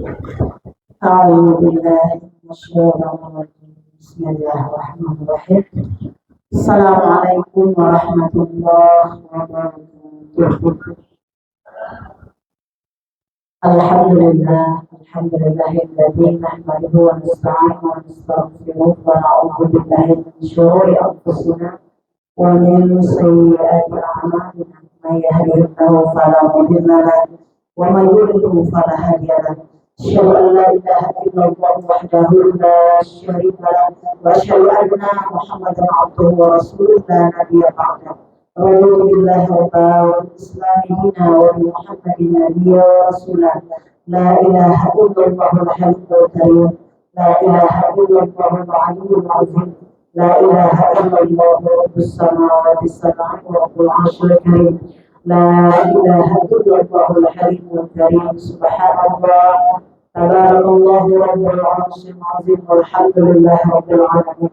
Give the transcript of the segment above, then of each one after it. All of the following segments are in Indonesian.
أعوذ بالله من الشيطان الرجيم بسم الله الرحمن الرحيم السلام عليكم ورحمة الله وبركاته الحمد لله الذي نحمده ونستعينه ونستغفره ونعوذ بالله من شرور أنفسنا ومن سيئات أعمالنا من يهده الله فلا مضل له ومن يضلل فلا هادي له أشهد أن لا إله إلا الله وحده لا شريك له وأشهد أن محمدا عبده ورسوله لا نبي بعده رضيت بالله ربا وبالإسلام دينا وبمحمد نبيا ورسولا لا إله إلا الله الحي القيوم لا إله إلا الله العلي العظيم لا إله إلا الله رب السماوات السبع ورب العرش الكريم لا إله إلا الله الحليم الكريم سبحان الله تبارك الله رب العرش العظيم والحمد لله رب العالمين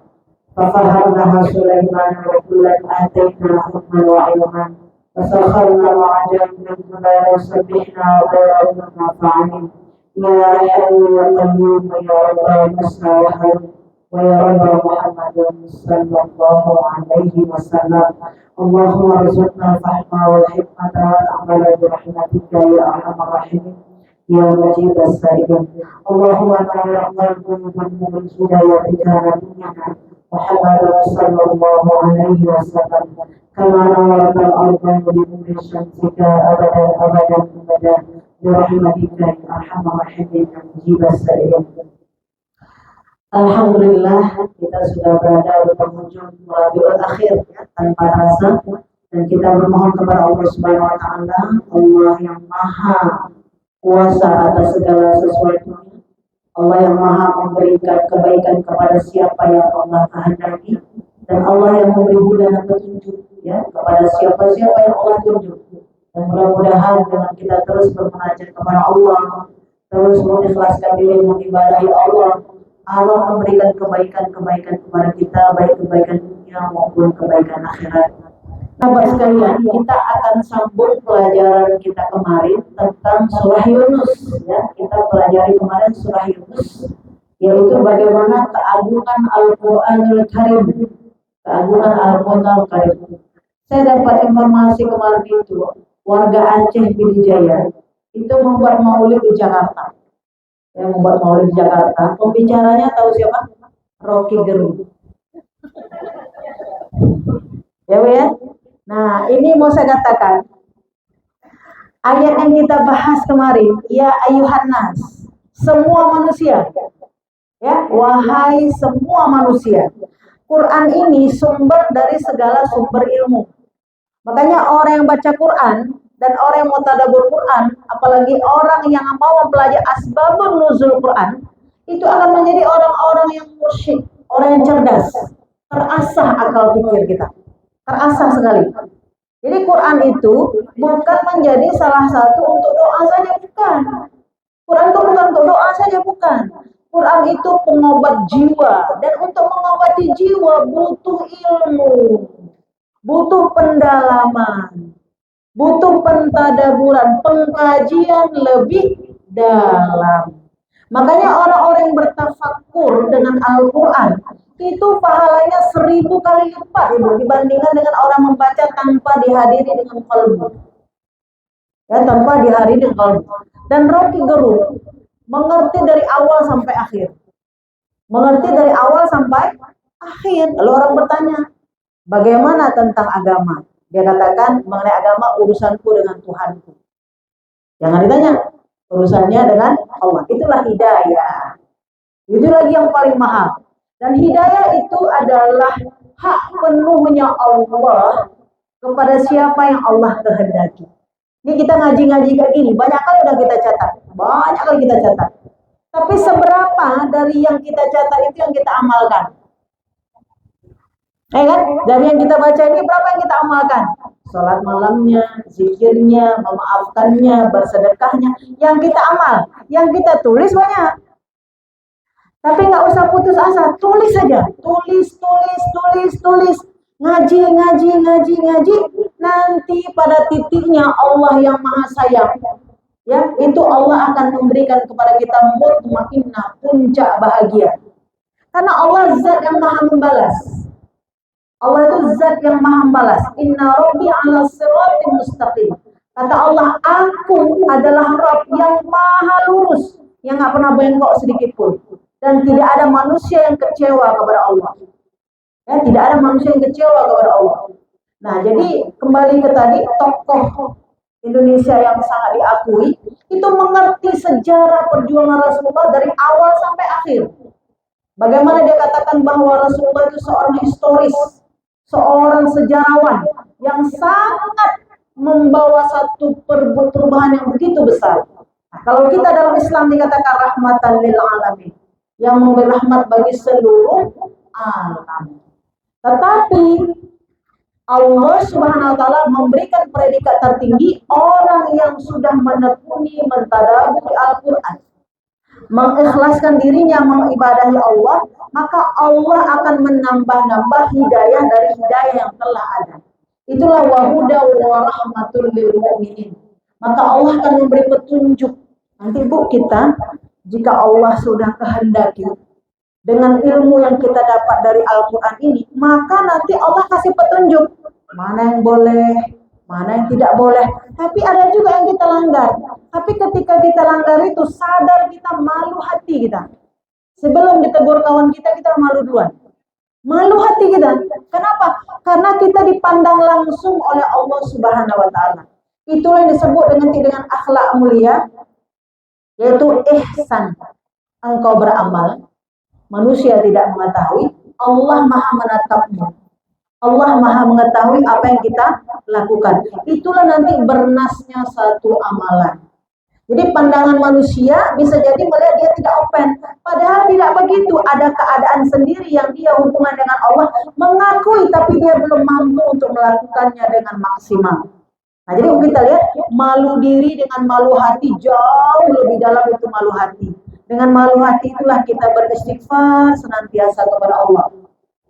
ففهمناها سليمان وكلا آتينا حكما وعلما فسخرنا مع جبل الجبال وسبحنا وطيرنا ما فعلنا يا حي يا قيوم يا رب موسى وهارون ويا رب محمد صلى الله عليه وسلم اللهم ارزقنا الفهم والحكمة والعمل برحمتك يا أرحم الراحمين يا مجيب السائلين اللهم نور قلوبنا بهدايتك نبينا محمد صلى الله عليه وسلم كما نورت الأرض بنور شمسك أبدا أبدا أبدا برحمتك يا أرحم الراحمين يا مجيب السائلين. Alhamdulillah kita sudah berada di penghujung Rabiul Akhir ya, tanpa terasa dan kita bermohon kepada Allah Subhanahu wa taala, Allah yang Maha Kuasa atas segala sesuatu, Allah yang Maha memberikan kebaikan kepada siapa yang Allah kehendaki dan Allah yang memberi hidayah dan petunjuk ya kepada siapa-siapa yang Allah tunjuk. Dan mudah-mudahan dengan kita terus bermunajat kepada Allah, terus mengikhlaskan diri mengibadahi Allah memberikan kebaikan-kebaikan kepada kita, baik kebaikan dunia maupun kebaikan akhirat. Bapak sekalian, kita akan sambung pelajaran kita kemarin tentang surah Yunus. Ya, kita pelajari kemarin surah Yunus, yaitu bagaimana keagungan Al-Quranul Karim, keagungan Al-Quranul Karim. Saya dapat informasi kemarin itu, warga Aceh Pidijaya itu membuat maulid di Jakarta. Yang membuat maulid di Jakarta, pembicaranya tahu siapa? Rocky Gerung. Ya. Nah, ini mau saya katakan, ayat yang kita bahas kemarin, ya ayuhan nas, semua manusia. Ya, wahai semua manusia. Quran ini sumber dari segala sumber ilmu. Makanya orang yang baca Quran dan orang yang mau tadabbur Quran, apalagi orang yang mau mempelajari asbabun nuzul Quran, itu akan menjadi orang-orang yang mursyid, orang yang cerdas, terasah akal pikir kita, terasah sekali. Jadi Quran itu bukan menjadi salah satu untuk doa saja, bukan. Quran itu bukan untuk doa saja, bukan. Quran itu pengobat jiwa, dan untuk mengobati jiwa butuh ilmu, butuh pendalaman, butuh pentadaburan, pengkajian lebih dalam. Makanya orang-orang yang bertafakur dengan Al-Quran itu pahalanya 1000 kali lipat dibandingkan dengan orang membaca tanpa dihadiri dengan qalbu. Ya, tanpa dihadiri dengan qalbu. Dan Rocky Gerung mengerti dari awal sampai akhir. Mengerti dari awal sampai akhir. Lalu orang bertanya, bagaimana tentang agama? Dia katakan, mengenai agama urusanku dengan Tuhanku. Jangan ditanya, urusannya dengan Allah. Itulah hidayah. Itu lagi yang paling mahal. Dan hidayah itu adalah hak penuhnya Allah kepada siapa yang Allah kehendaki. Ini kita ngaji-ngaji kayak gini, banyak kali udah kita catat. Banyak kali kita catat. Tapi seberapa dari yang kita catat itu yang kita amalkan? Kan? Dari yang kita baca ini berapa yang kita amalkan? Salat malamnya, zikirnya, memaafkannya, bersedekahnya, yang kita amal, yang kita tulis banyak. Tapi nggak usah putus asa, tulis saja, tulis, ngaji. Nanti pada titiknya Allah yang Maha Sayang, Ya, itu Allah akan memberikan kepada kita mutmainnah, puncak bahagia. Karena Allah zat yang maha membalas. Allah itu zat yang maha membalas. Inna rabbi ala siratim mustaqim. Kata Allah, aku adalah Rabb yang maha lurus, yang gak pernah bengkok sedikit pun. Dan tidak ada manusia yang kecewa kepada Allah. Ya, tidak ada manusia yang kecewa kepada Allah. Nah, jadi kembali ke tadi, tokoh Indonesia yang sangat diakui, itu mengerti sejarah perjuangan Rasulullah dari awal sampai akhir. Bagaimana dia katakan bahwa Rasulullah itu seorang historis, seorang sejarawan yang sangat membawa satu perubahan yang begitu besar. Nah, kalau kita dalam Islam dikatakan rahmatan lil alamin, yang memberi rahmat bagi seluruh alam. Tetapi Allah Subhanahu wa taala memberikan predikat tertinggi orang yang sudah menekuni mentadabburi Al-Qur'an, mengikhlaskan dirinya mengibadahi Allah, maka Allah akan menambah-nambah hidayah dari hidayah yang telah ada. Itulah wahuda wa rahmatul lil mu'minin. Maka Allah akan memberi petunjuk. Nanti Bu, kita jika Allah sudah kehendaki dengan ilmu yang kita dapat dari Al-Quran ini, maka nanti Allah kasih petunjuk mana yang boleh, mana yang tidak boleh. Tapi ada juga yang kita langgar. Tapi ketika kita langgar itu, sadar kita, malu hati kita. Sebelum ditegur kawan kita, kita malu duluan. Malu hati kita. Kenapa? Karena kita dipandang langsung oleh Allah Subhanahu wa taala. Itulah yang disebut dengan akhlak mulia, yaitu ihsan. Engkau beramal, manusia tidak mengetahui, Allah maha menatapmu. Allah maha mengetahui apa yang kita lakukan. Itulah nanti bernasnya satu amalan. Jadi pandangan manusia bisa jadi melihat dia tidak open. Padahal tidak begitu. Ada keadaan sendiri yang dia hubungan dengan Allah, mengakui tapi dia belum mampu untuk melakukannya dengan maksimal. Nah, jadi kita lihat malu diri dengan malu hati jauh lebih dalam itu malu hati. Dengan malu hati itulah kita beristighfar senantiasa kepada Allah.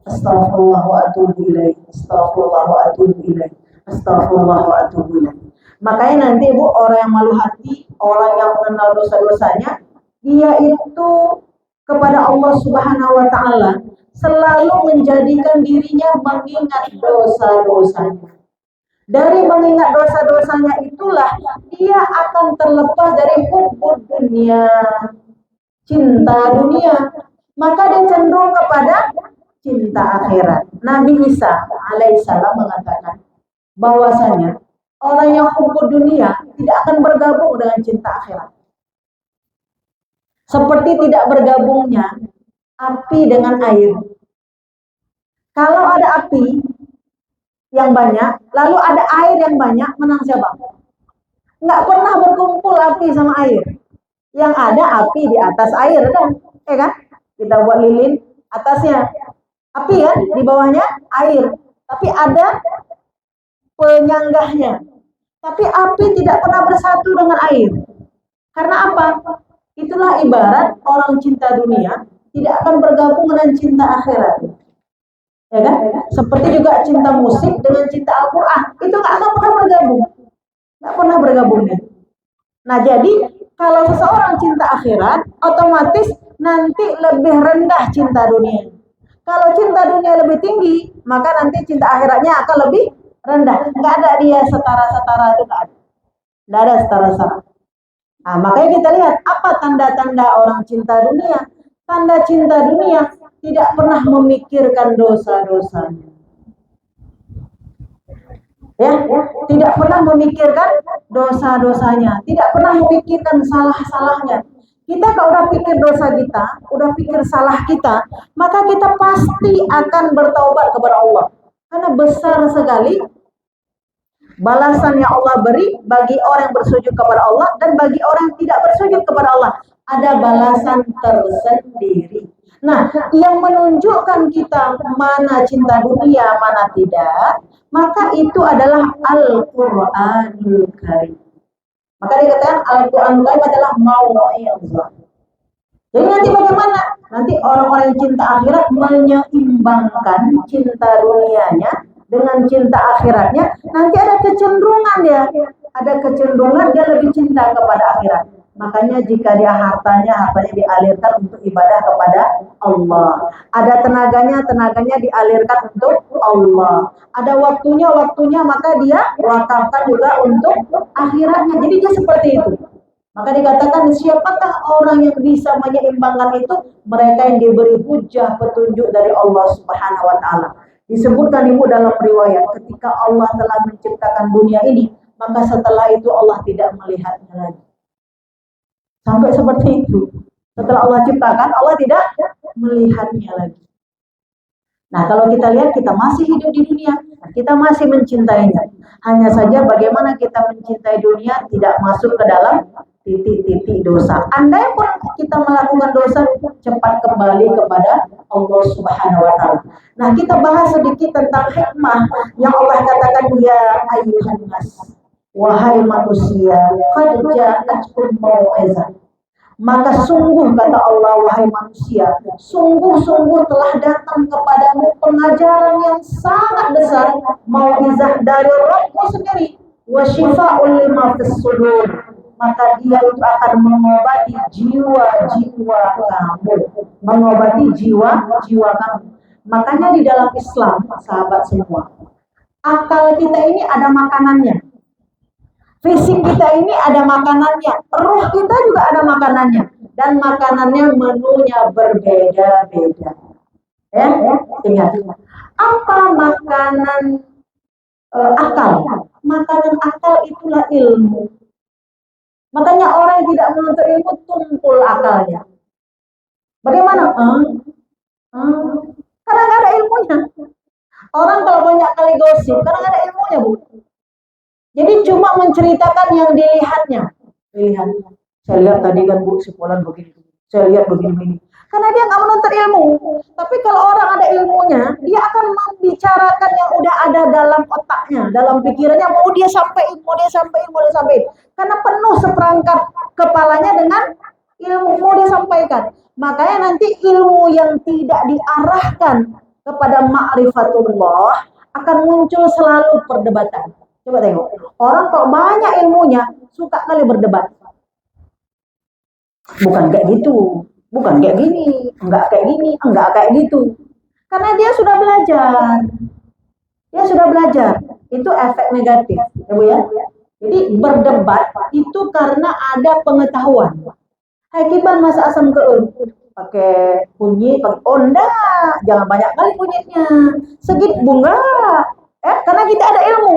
Astaghfirullah wa atubu ilaih. Astaghfirullah wa atubu ilaih. Astaghfirullah wa atubu ilaih. Makanya nanti Ibu, orang yang malu hati, orang yang mengenal dosa-dosanya, dia itu kepada Allah Subhanahu wa taala selalu menjadikan dirinya mengingat dosa-dosanya. Dari mengingat dosa-dosanya itulah dia akan terlepas dari hubbud dunia, cinta dunia. Maka dia cenderung kepada cinta akhirat. Nabi Isa alaihissalam mengatakan bahwasanya orang yang hubbud dunia tidak akan bergabung dengan cinta akhirat. Seperti tidak bergabungnya api dengan air. Kalau ada api yang banyak, lalu ada air yang banyak, menang siapa? Nggak pernah berkumpul api sama air. Yang ada api di atas air kan? Kan? Kita buat lilin, atasnya api kan, di bawahnya air. Tapi ada penyanggahnya. Tapi api tidak pernah bersatu dengan air. Karena apa? Itulah ibarat orang cinta dunia tidak akan bergabung dengan cinta akhirat. Ya kan? Seperti juga cinta musik dengan cinta Al-Quran. Itu nggak akan pernah bergabung. Nggak pernah bergabung. Nah, jadi kalau seseorang cinta akhirat, otomatis nanti lebih rendah cinta dunia. Kalau cinta dunia lebih tinggi, maka nanti cinta akhiratnya akan lebih rendah. Nggak ada dia setara-setara, itu nggak ada. Nggak ada setara-setara. Nah, makanya kita lihat apa tanda-tanda orang cinta dunia. Tanda cinta dunia tidak pernah memikirkan dosa-dosanya. Ya, tidak pernah memikirkan dosa-dosanya, tidak pernah memikirkan salah-salahnya. Kita kalau udah pikir dosa kita, udah pikir salah kita, maka kita pasti akan bertaubat kepada Allah. Karena besar sekali balasan yang Allah beri bagi orang yang bersujud kepada Allah dan bagi orang yang tidak bersujud kepada Allah. Ada balasan tersendiri. Nah, yang menunjukkan kita mana cinta dunia, mana tidak, maka itu adalah Al-Quranul Karim. Maka dikatakan Al-Quranul Karim adalah mau'izah. Jadi nanti bagaimana? Nanti orang-orang yang cinta akhirat menyeimbangkan cinta dunianya dengan cinta akhiratnya. Nanti ada kecenderungan dia ada kecenderungan dia lebih cinta kepada akhirat. Makanya jika dia hartanya dialirkan untuk ibadah kepada Allah. Ada tenaganya dialirkan untuk Allah. Ada waktunya maka dia wakafkan juga untuk akhiratnya. Jadi dia seperti itu. Maka dikatakan siapakah orang yang bisa menyeimbangkan itu? Mereka yang diberi hujah petunjuk dari Allah Subhanahu wa taala. Disebutkan ibu dalam riwayat ketika Allah telah menciptakan dunia ini, maka setelah itu Allah tidak melihatnya lagi. Sampai seperti itu. Setelah Allah ciptakan, Allah tidak melihatnya lagi. Nah, kalau kita lihat kita masih hidup di dunia, kita masih mencintainya. Hanya saja bagaimana kita mencintai dunia tidak masuk ke dalam titik-titik dosa. Andai pun kita melakukan dosa, cepat kembali kepada Allah Subhanahu wa taala. Nah, kita bahas sedikit tentang hikmah yang Allah katakan, ya ayyuhan nas, wahai manusia, qad ja'atkum mau'izah. Maka sungguh kata Allah, wahai manusia, sungguh-sungguh telah datang kepadamu pengajaran yang sangat besar, mau'izah dari Rabbmu sendiri, wa syifa'un lima fis sudur. Maka dia itu akan mengobati jiwa-jiwa kamu, mengobati jiwa-jiwa kamu. Makanya di dalam Islam, sahabat semua, akal kita ini ada makanannya, fisik kita ini ada makanannya, ruh kita juga ada makanannya, dan makanannya menunya berbeda-beda. Ya, ingat, apa makanan akal? Makanan akal itulah ilmu. Makanya orang yang tidak menuntut ilmu tumpul akalnya. Bagaimana? Karena nggak ada ilmunya. Orang kalau banyak kali gosip, karena nggak ada ilmunya, Bu. Jadi cuma menceritakan yang dilihatnya. Saya lihat tadi kan Bu, si Polan begini. Saya lihat begini. Karena dia nggak menuntut ilmu. Tapi kalau orang ada ilmunya, dia akan membicarakan yang udah ada dalam otaknya, dalam pikirannya, mau dia sampaikan. Karena penuh seperangkat kepalanya dengan ilmu, mau dia sampaikan. Makanya nanti ilmu yang tidak diarahkan kepada ma'rifatullah akan muncul selalu perdebatan. Coba tengok, orang kalau banyak ilmunya suka kali berdebat. Bukan kayak gitu, bukan kayak gini, enggak kayak gini, enggak kayak gitu. Karena dia sudah belajar. Itu efek negatif, ya Bu ya. Jadi berdebat itu karena ada pengetahuan. Hai kiban masa asam keun, pakai kunyit, enggak, jangan banyak kali kunyitnya, segit bunga. Karena kita ada ilmu.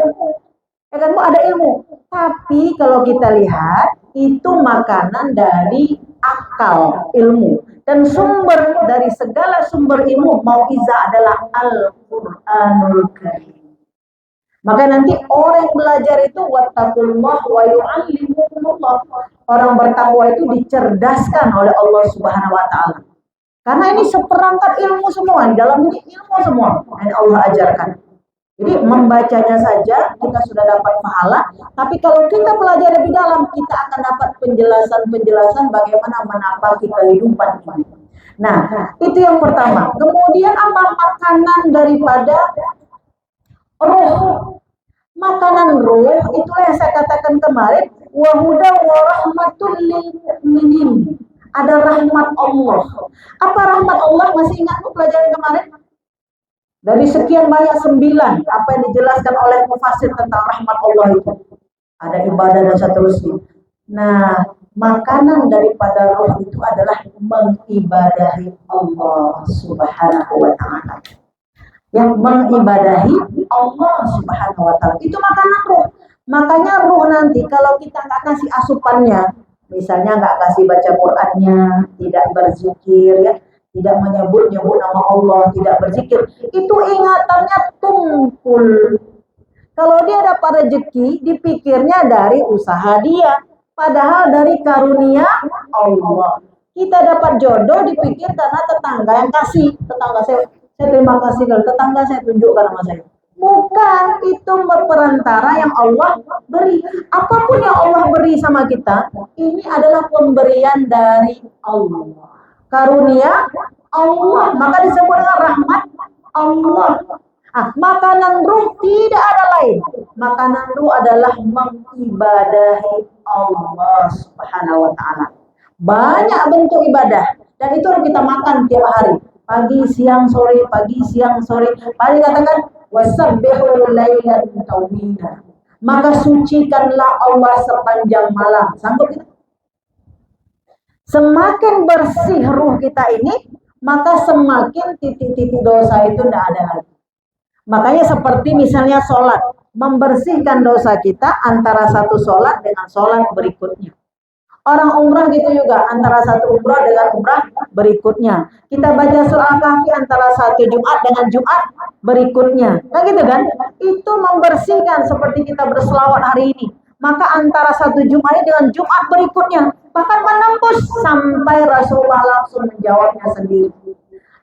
Kamu ada ilmu, tapi kalau kita lihat itu makanan dari akal ilmu, dan sumber dari segala sumber ilmu mau'izah adalah Al-Qur'anul Karim. Maka nanti orang yang belajar itu wattaqullah wa yu'allimukumullah. Orang bertakwa itu dicerdaskan oleh Allah Subhanahu wa taala. Karena ini seperangkat ilmu semua, di dalam ini ilmu semua yang Allah ajarkan. Jadi membacanya saja kita sudah dapat pahala, tapi kalau kita pelajari lebih dalam, kita akan dapat penjelasan bagaimana menapaki kehidupan ini. Nah, itu yang pertama. Kemudian apa makanan daripada ruh? Makanan ruh itulah yang saya katakan kemarin, wa huda wa rahmatul lil mu'minin. Ada rahmat Allah. Apa rahmat Allah? Masih ingat pelajaran kemarin? Dari sekian banyak 9 apa yang dijelaskan oleh mufassir tentang rahmat Allah itu. Ada ibadah dan seterusnya. Nah, makanan daripada roh itu adalah mengibadahi Allah Subhanahu wa taala. Yang mengibadahi Allah Subhanahu wa taala itu makanan roh. Makanya roh nanti kalau kita nggak kasih asupannya, misalnya nggak kasih baca Qur'annya, tidak berzikir ya, tidak menyebut-nyebut nama Allah, tidak berzikir, itu ingatannya tumpul. Kalau dia dapat rezeki, dipikirnya dari usaha dia, padahal dari karunia Allah. Kita dapat jodoh dipikir karena tetangga yang kasih. Tetangga saya terima kasih kalau tetangga saya tunjukkan sama saya. Bukan, itu perantara yang Allah beri. Apapun yang Allah beri sama kita, ini adalah pemberian dari Allah. Karunia Allah, maka disebut dengan rahmat Allah. Makanan ruh tidak ada lain. Makanan ruh adalah mengibadahi Allah Subhanahu wa taala. Banyak bentuk ibadah dan itu harus kita makan tiap hari. Pagi, siang, sore, pagi, siang, sore. Paling katakan wasabbihu lailan tawila. Maka sucikanlah Allah sepanjang malam. Sanggup kita? Semakin bersih ruh kita ini, maka semakin titik-titik dosa itu tidak ada lagi. Makanya seperti misalnya sholat, membersihkan dosa kita antara satu sholat dengan sholat berikutnya. Orang umrah gitu juga, antara satu umrah dengan umrah berikutnya. Kita baca surah Al-Kahfi antara satu Jumat dengan Jumat berikutnya. Nah gitu kan? Itu membersihkan seperti kita berselawat hari ini. Maka antara satu Jumat dengan Jumat berikutnya, bahkan menembus sampai Rasulullah langsung menjawabnya sendiri.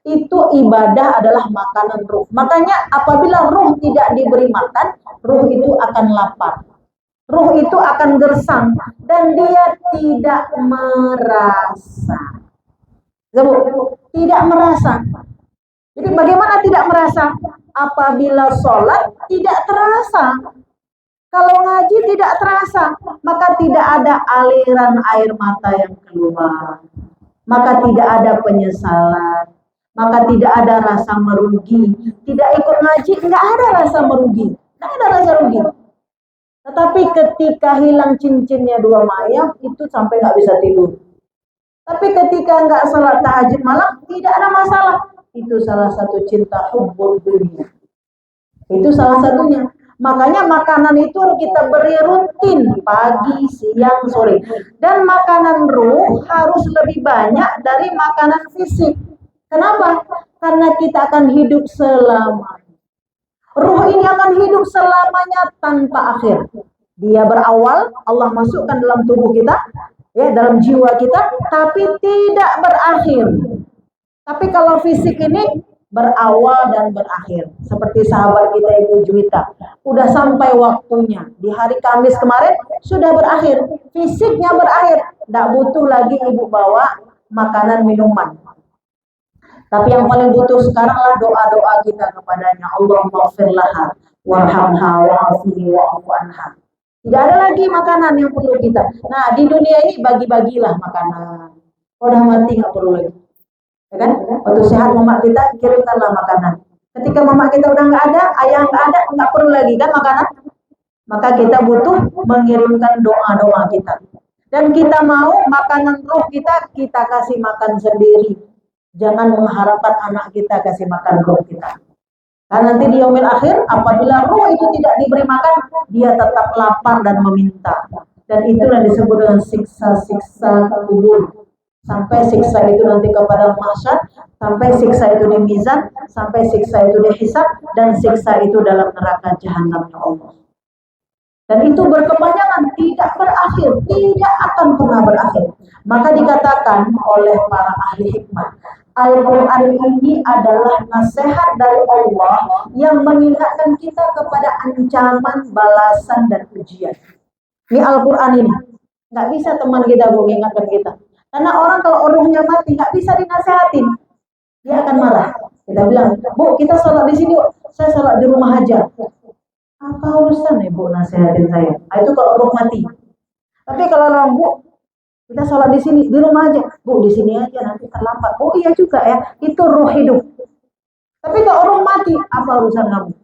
Itu ibadah adalah makanan ruh. Makanya apabila ruh tidak diberi makan, ruh itu akan lapar. Ruh itu akan gersang dan dia tidak merasa. Tidak merasa. Jadi bagaimana tidak merasa? Apabila sholat tidak terasa. Kalau ngaji tidak terasa, maka tidak ada aliran air mata yang keluar. Maka tidak ada penyesalan. Maka tidak ada rasa merugi. Tidak ikut ngaji, enggak ada rasa merugi. Enggak ada rasa rugi. Tetapi ketika hilang cincinnya dua mayang, itu sampai nggak bisa tidur. Tapi ketika nggak sholat tahajud malam, tidak ada masalah. Itu salah satu cinta hubbul dunia. Itu salah satunya. Makanya makanan itu kita beri rutin pagi, siang, sore. Dan makanan ruh harus lebih banyak dari makanan fisik. Kenapa? Karena kita akan hidup selamanya. Ruh ini akan hidup selamanya tanpa akhir. Dia berawal, Allah masukkan dalam tubuh kita, ya, dalam jiwa kita, tapi tidak berakhir. Tapi kalau fisik ini berawal dan berakhir. Seperti sahabat kita Ibu Juwita, udah sampai waktunya. Di hari Kamis kemarin sudah berakhir. Fisiknya berakhir. Tidak butuh lagi Ibu bawa makanan minuman. Tapi yang paling butuh sekarang lah doa-doa kita kepadanya. Allahumma ighfir laha warhamha wa'afihi wa'fu anha. Tidak ada lagi makanan yang perlu kita. Nah, di dunia ini bagi-bagilah makanan. Udah mati nggak perlu lagi. Ya kan? Waktu sehat mama kita kirimkanlah makanan. Ketika mama kita udah nggak ada, ayah nggak ada, nggak perlu lagi kan makanan. Maka kita butuh mengirimkan doa-doa kita. Dan kita mau makanan ruh kita kasih makan sendiri. Jangan mengharapkan anak kita kasih makan ruh kita. Karena nanti di yaumil akhir, apabila ruh itu tidak diberi makan, dia tetap lapar dan meminta. Dan itulah disebut dengan siksa-siksa kubur. Sampai siksa itu nanti kepada mahsyar, sampai siksa itu di mizan, sampai siksa itu di hisab, dan siksa itu dalam neraka jahanamnya Allah. Dan itu berkepanjangan, tidak berakhir, tidak akan pernah berakhir. Maka dikatakan oleh para ahli hikmah, Al-Quran ini adalah nasihat dari Allah yang mengingatkan kita kepada ancaman, balasan, dan ujian. Ini Al-Quran ini. Nggak bisa teman kita mengingatkan kita. Karena orang kalau ruhnya mati, nggak bisa dinasehatin. Dia akan marah. Kita bilang, Bu, kita sholat di sini, saya sholat di rumah aja. Apa urusan Ibu nasihatin saya? Itu kalau ruh mati. Tapi kalau orang, Bu, kita sholat di sini, di rumah aja. Bu, di sini aja, nanti terlambat. Oh iya juga ya, itu ruh hidup. Tapi kalau ruh mati, apa urusan kamu?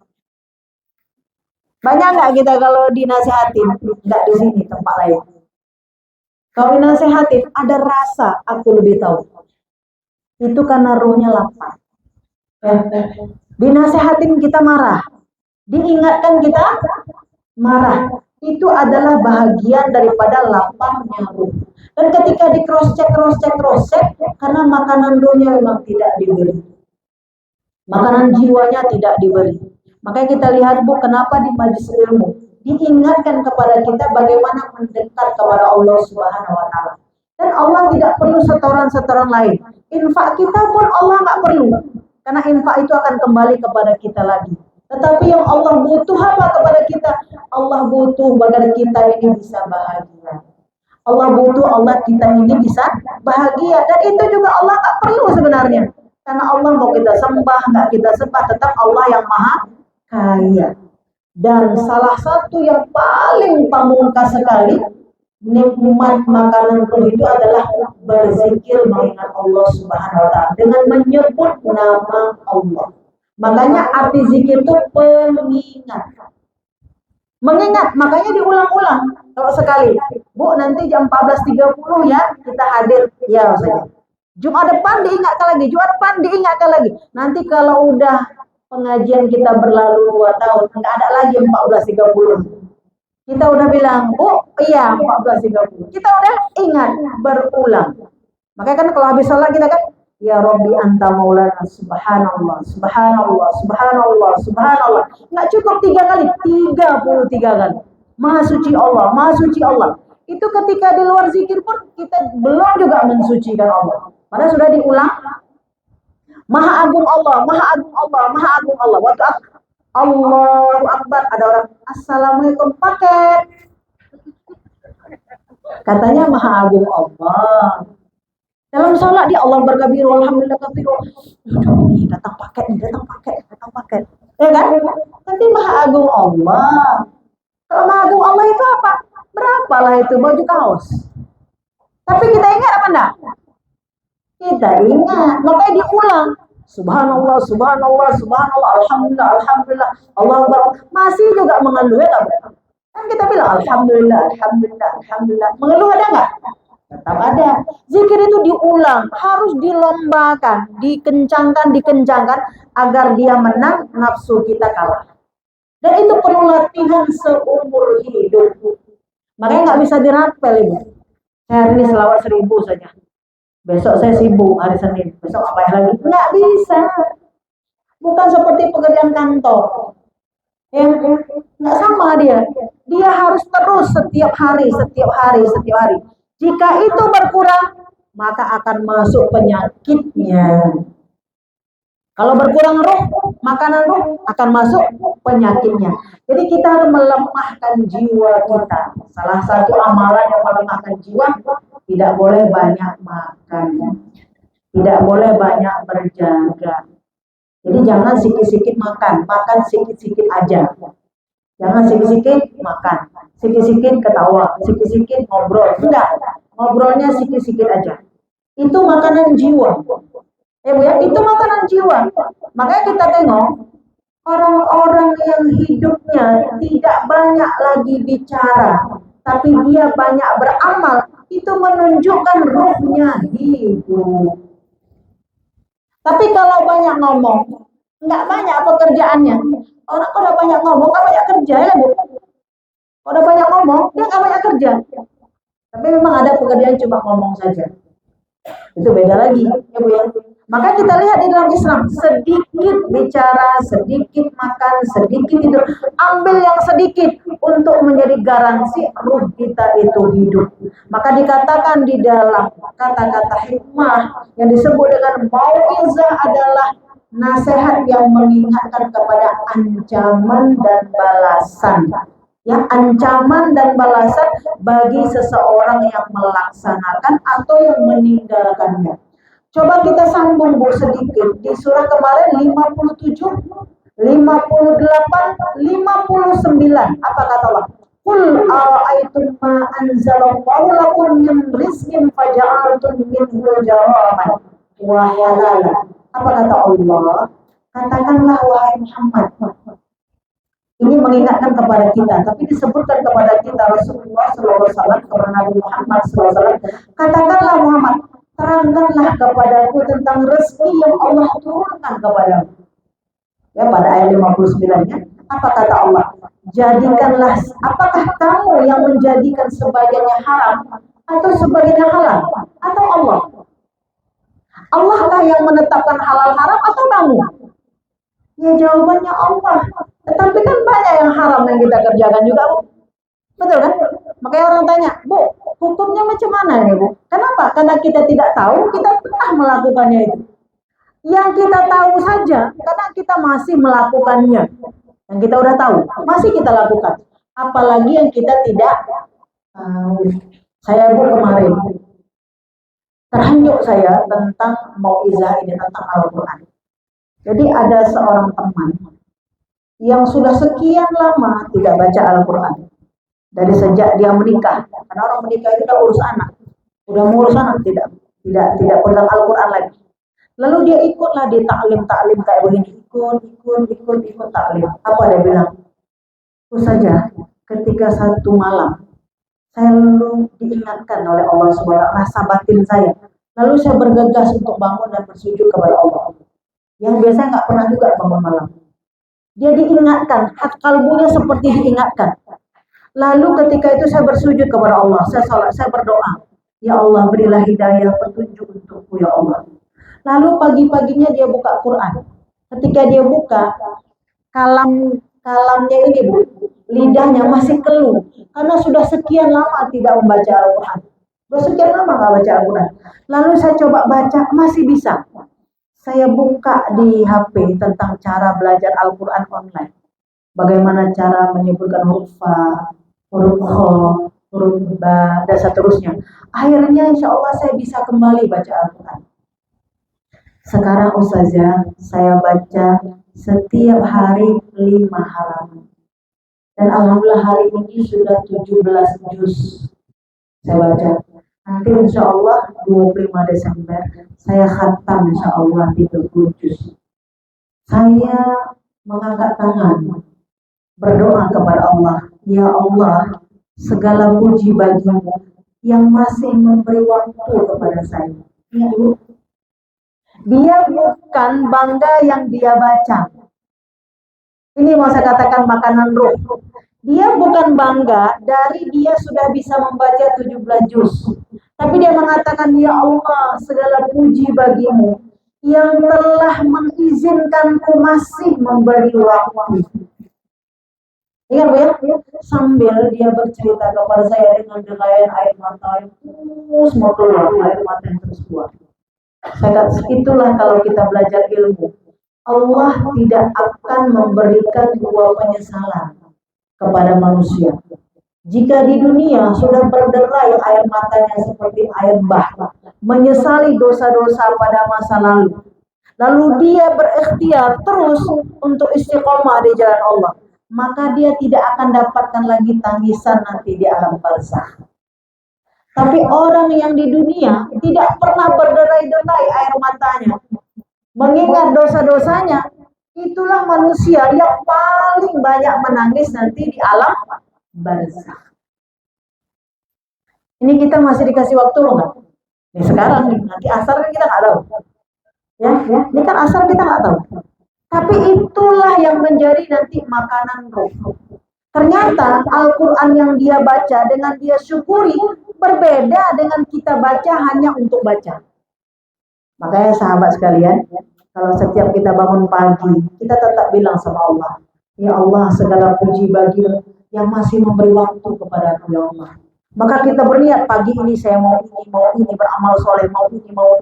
Banyak nggak kita kalau dinasihatin? Nggak di sini, tempat lain. Kalau dinasihatin, ada rasa, aku lebih tahu. Itu karena ruhnya lapar. Dinasihatin kita marah. Diingatkan kita marah. Itu adalah bahagian daripada laparnya ruh. Dan ketika di cross check, karena makanan ruhnya memang tidak diberi. Makanan jiwanya tidak diberi. Makanya kita lihat, Bu, kenapa di majelis ilmu diingatkan kepada kita bagaimana mendekat kepada Allah Subhanahu wa taala. Dan Allah tidak perlu setoran-setoran lain. Infak kita pun Allah nggak perlu. Karena infak itu akan kembali kepada kita lagi. Tetapi yang Allah butuh apa kepada kita? Allah butuh agar kita ini bisa bahagia. Allah butuh Allah kita ini bisa bahagia. Dan itu juga Allah nggak perlu sebenarnya. Karena Allah mau kita sembah, nggak kita sembah, tetap Allah yang maha kaya. Dan salah satu yang paling pamungkas sekali nikmat makanan roh itu adalah berzikir mengingat Allah Subhanahu wa taala dengan menyebut nama Allah. Makanya arti zikir itu pengingat. Mengingat, makanya diulang-ulang. Kalau sekali, Bu, nanti jam 14.30 ya, kita hadir. Ya, saja. Jumat depan diingatkan lagi, Jumat depan diingatkan lagi. Nanti kalau udah pengajian kita berlalu 2 tahun, nggak ada lagi 14.30. Kita udah bilang, Bu, iya 14.30. Kita udah ingat, berulang. Makanya kan kalau habis sholat kita kan, ya Rabbi anta maulana, subhanallah, subhanallah, subhanallah, subhanallah. Nggak cukup 3 kali, 33 kali. Maha suci Allah, maha suci Allah. Itu ketika di luar zikir pun kita belum juga mensucikan Allah. Padahal sudah diulang. Maha agung Allah, maha agung Allah, maha agung Allah. Waktu Allahu Akbar, ada orang assalamualaikum paket. Katanya maha agung Allah. Dalam sholat dia Allah berkabiru, alhamdulillah kabiru. Datang paket, datang paket, datang paket. Ya kan? Nanti maha agung Allah. Kalau maha agung Allah itu apa? Berapalah itu baju kaos. Tapi kita ingat apa enggak? Kita ingat, makanya diulang. Subhanallah, subhanallah, subhanallah, alhamdulillah, alhamdulillah, Allah Akbar. Masih juga mengeluh ya kan? Kan kita bilang alhamdulillah, alhamdulillah, alhamdulillah. Mengeluh ada enggak? Tetap ada. Zikir itu diulang, harus dilombakan, dikencangkan agar dia menang, nafsu kita kalah. Dan itu perlu latihan seumur hidup. Makanya nggak bisa dirapel ibu. Saya hari ini selawat 1000 saja. Besok saya sibuk hari Senin. Besok apa lagi? Nggak bisa. Bukan seperti pekerjaan kantor. Yang nggak sama dia. Dia harus terus setiap hari, setiap hari, setiap hari. Jika itu berkurang, maka akan masuk penyakitnya. Kalau berkurang roh, makanan roh akan masuk penyakitnya. Jadi kita harus melemahkan jiwa kita. Salah satu amalan yang melemahkan jiwa, tidak boleh banyak makan. Tidak boleh banyak berjaga. Jadi jangan sikit-sikit makan, makan sikit-sikit aja. Jangan sikit-sikit makan, sikit-sikit ketawa, sikit-sikit ngobrol. Enggak, ngobrolnya sikit-sikit aja. Itu makanan jiwa. Bu ya, itu makanan jiwa. Makanya kita tengok orang-orang yang hidupnya tidak banyak lagi bicara, tapi dia banyak beramal, itu menunjukkan ruhnya hidup. Tapi kalau banyak ngomong, nggak banyak pekerjaannya. Orang kalau banyak ngomong, nggak banyak kerja ya Bu. Kalau udah banyak ngomong, dia nggak banyak kerja. Tapi memang ada pekerjaan cuma ngomong saja. Itu beda lagi, ya Bu ya. Maka kita lihat di dalam Islam, sedikit bicara, sedikit makan, sedikit tidur. Ambil yang sedikit untuk menjadi garansi ruh kita itu hidup. Maka dikatakan di dalam kata-kata hikmah yang disebut dengan mau'izah adalah nasihat yang mengingatkan kepada ancaman dan balasan. Ya, ancaman dan balasan bagi seseorang yang melaksanakan atau yang meninggalkannya. Coba kita sambung Bu sedikit. Di surah kemarin 57, 58, 59. Apa kata Allah? Qul ara'aytum ma anzalallahu lakum min rizqin faja'altum minhu jaraman wa halalan. Apa kata Allah? Katakanlah wahai Muhammad. Ini mengingatkan kepada kita, tapi disebutkan kepada kita Rasulullah SAW, kepada Nabi Muhammad SAW. Katakanlah Muhammad, terangkanlah kepadaku tentang rezeki yang Allah turunkan kepadamu. Ya, pada ayat 59-nya, apa kata Allah? Jadikanlah, apakah kamu yang menjadikan sebagiannya haram atau sebagiannya halal? Atau Allah? Allahkah yang menetapkan halal haram atau kamu? Ya jawabannya Allah. Tetapi kan banyak yang haram yang kita kerjakan juga, Bu. Betul kan? Makanya orang tanya, Bu, hukumnya macam mana ini, Bu? Kenapa? Karena kita tidak tahu, kita pernah melakukannya itu. Yang kita tahu saja, karena kita masih melakukannya. Yang kita udah tahu, masih kita lakukan. Apalagi yang kita tidak tahu. Saya Bu kemarin, terhanyut saya tentang mau'izah ini, tentang Al-Quran. Jadi ada seorang teman, yang sudah sekian lama tidak baca Al-Quran. Dari sejak dia menikah, karena orang menikah itu udah urus anak, udah ngurus anak, tidak pegang Al-Quran lagi. Lalu dia ikutlah di taklim kayak begini, ikut taklim. Apa dia bilang? Terus saja, ketika satu malam, saya lalu diingatkan oleh Allah SWT, rasa batin saya. Lalu saya bergegas untuk bangun dan bersujud kepada Allah. Yang biasanya nggak pernah juga bangun malam. Dia diingatkan, hak kalbunya seperti diingatkan. Lalu ketika itu saya bersujud kepada Allah, saya salat, saya berdoa, ya Allah berilah hidayah petunjuk untukku ya Allah. Lalu pagi-paginya dia buka Quran. Ketika dia buka, kalamnya ini Bu, lidahnya masih keluh karena sudah sekian lama tidak membaca Al-Quran. Sudah sekian lama nggak baca Al-Quran. Lalu saya coba baca, masih bisa. Saya buka di HP tentang cara belajar Al-Quran online. Bagaimana cara menyebutkan huruf Fa, huruf Kho, huruf Ba, dan seterusnya. Akhirnya insya Allah saya bisa kembali baca Al-Quran. Sekarang Ustazah, saya baca setiap hari 5 halaman. Dan Alhamdulillah hari ini sudah 17 juz saya baca. Nanti insya Allah 25 Desember saya khatam insya Allah 30 juz. Saya mengangkat tangan, berdoa kepada Allah, ya Allah, segala puji bagimu yang masih memberi waktu kepada saya. Ya, Bu. Dia bukan bangga yang dia baca. Ini mau saya katakan makanan ruh. Dia bukan bangga dari dia sudah bisa membaca 17 juz. Tapi dia mengatakan, ya Allah, segala puji bagimu yang telah mengizinkanku masih memberi waktu. Ingat Bu ya, sambil dia bercerita kepada saya dengan derayan air mata yang terus mau keluar, air mata yang terus keluar. Saya kata, itulah kalau kita belajar ilmu. Allah tidak akan memberikan dua penyesalan kepada manusia. Jika di dunia sudah berderai air matanya seperti air bah, menyesali dosa-dosa pada masa lalu, lalu dia berikhtiar terus untuk istiqomah di jalan Allah, maka dia tidak akan dapatkan lagi tangisan nanti di alam barzakh. Tapi orang yang di dunia tidak pernah berderai-derai air matanya, mengingat dosa-dosanya, itulah manusia yang paling banyak menangis nanti di alam barzakh. Ini kita masih dikasih waktu enggak? Nih sekarang nih, nanti asar kan kita nggak tahu. Ya, ini kan asar kita nggak tahu. Tapi itulah yang menjadi nanti makanan roh. Ternyata Al-Quran yang dia baca dengan dia syukuri berbeda dengan kita baca hanya untuk baca. Makanya sahabat sekalian, kalau setiap kita bangun pagi, kita tetap bilang sama Allah, ya Allah, segala puji bagimu yang masih memberi waktu kepada aku ya Allah. Maka kita berniat pagi ini saya mau ini, beramal soleh, mau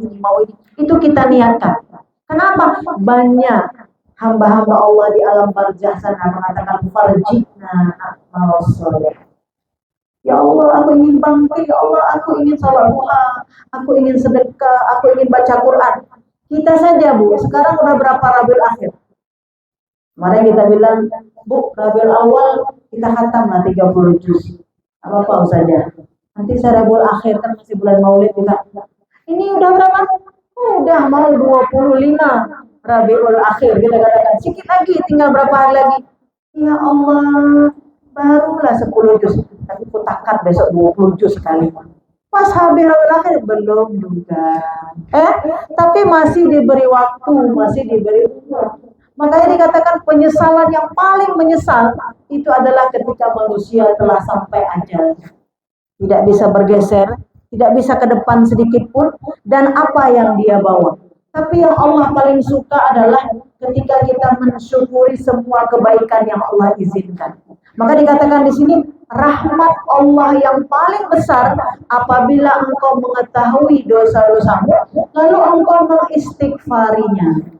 ini. Itu kita niatkan. Kenapa? Banyak hamba-hamba Allah di alam barzakh sana mengatakan farjina amal soleh. Ya Allah, aku ingin bangkit. Ya Allah, aku ingin salat duha, aku ingin sedekah, aku ingin baca Quran. Kita saja Bu, sekarang udah berapa Rabiul Akhir? Kemarin kita bilang, Bu, Rabiul Awal kita khatam lah 30 juz. Apa saja. Nanti saya Rabiul Akhir kan masih bulan Maulid juga. Ini udah berapa? Udah mau 25 Rabiul Akhir kita katakan. Sedikit lagi, tinggal berapa hari lagi? Ya Allah, barulah 10 juz. Tapi kutakat besok 20 juz sekali. Pas habis Rabiul Akhir belum juga. Tapi masih diberi waktu, masih diberi waktu. Makanya dikatakan penyesalan yang paling menyesal itu adalah ketika manusia telah sampai ajalnya. Tidak bisa bergeser, tidak bisa ke depan sedikit pun, dan apa yang dia bawa. Tapi yang Allah paling suka adalah ketika kita mensyukuri semua kebaikan yang Allah izinkan. Maka dikatakan di sini, rahmat Allah yang paling besar apabila engkau mengetahui dosa-dosamu, lalu engkau mengistighfarinya.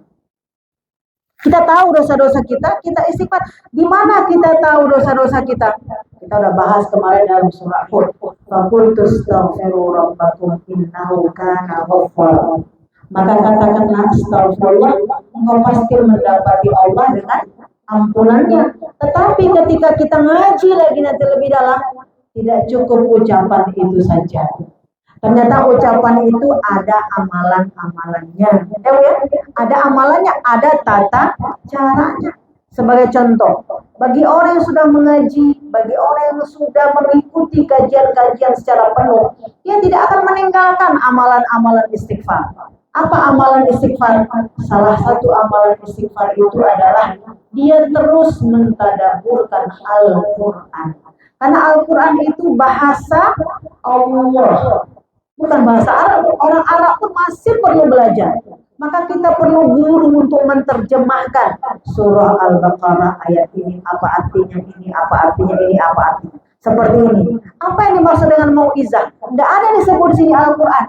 Kita tahu dosa-dosa kita istighfar. Di mana kita tahu dosa-dosa kita? Kita udah bahas kemarin dalam surah Hud. Faqultu astaghfiru rabbakum innahu kana ghaffara. Maka katakanlah astagfirullah, engkau pasti mendapati Allah dengan ampunannya. Tetapi ketika kita ngaji lagi nanti lebih dalam, tidak cukup ucapan itu saja. Ternyata ucapan itu ada amalan-amalannya. Ya? Ada amalannya, ada tata caranya. Sebagai contoh, bagi orang yang sudah mengaji, bagi orang yang sudah mengikuti kajian-kajian secara penuh, dia tidak akan meninggalkan amalan-amalan istighfar. Apa amalan istighfar? Salah satu amalan istighfar itu adalah dia terus mentadabburkan Al-Quran. Karena Al-Quran itu bahasa Allah, bukan bahasa Arab. Orang Arab pun masih perlu belajar. Maka kita perlu guru untuk menerjemahkan surah Al-Baqarah ayat ini, apa artinya ini, apa artinya ini, apa artinya. Seperti ini. Apa yang dimaksud dengan mau'izah? Tidak ada yang disebut di sini Al-Quran.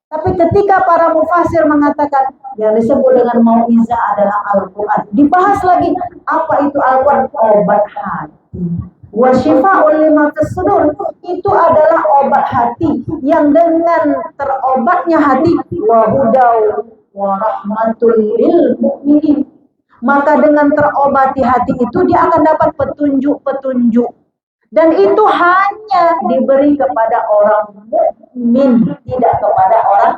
Tapi ketika para mufasir mengatakan yang disebut dengan mau'izah adalah Al-Quran, dibahas lagi apa itu Al-Quran? Obat hati. Wa syifa'ul lima fis sudur, itu adalah obat hati yang dengan terobatnya hati wa hudaw wa rahmatul lil mu'minin. Maka dengan terobati hati itu dia akan dapat petunjuk-petunjuk. Dan itu hanya diberi kepada orang mukmin, tidak kepada orang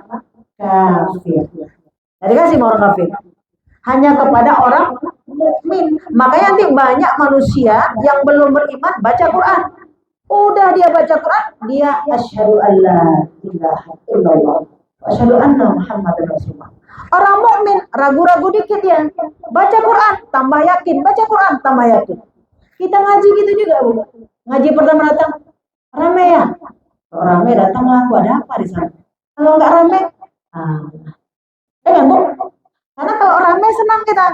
kafir. Jadi kasih orang kafir. Hanya kepada orang mukmin. Makanya nanti banyak manusia yang belum beriman baca Quran. Udah dia baca Quran, dia asyhadu alla ilaha illallah wa asyhadu anna Muhammadar Rasulullah. Orang mukmin ragu-ragu dikit dia. Baca Quran, tambah yakin. Baca Quran, tambah yakin. Kita ngaji gitu juga, Bu. Ngaji pertama datang, rame ya? Kalau rame datang aku, ada apa di sana? Kalau nggak rame, kan, Bu? Karena kalau rame senang kita.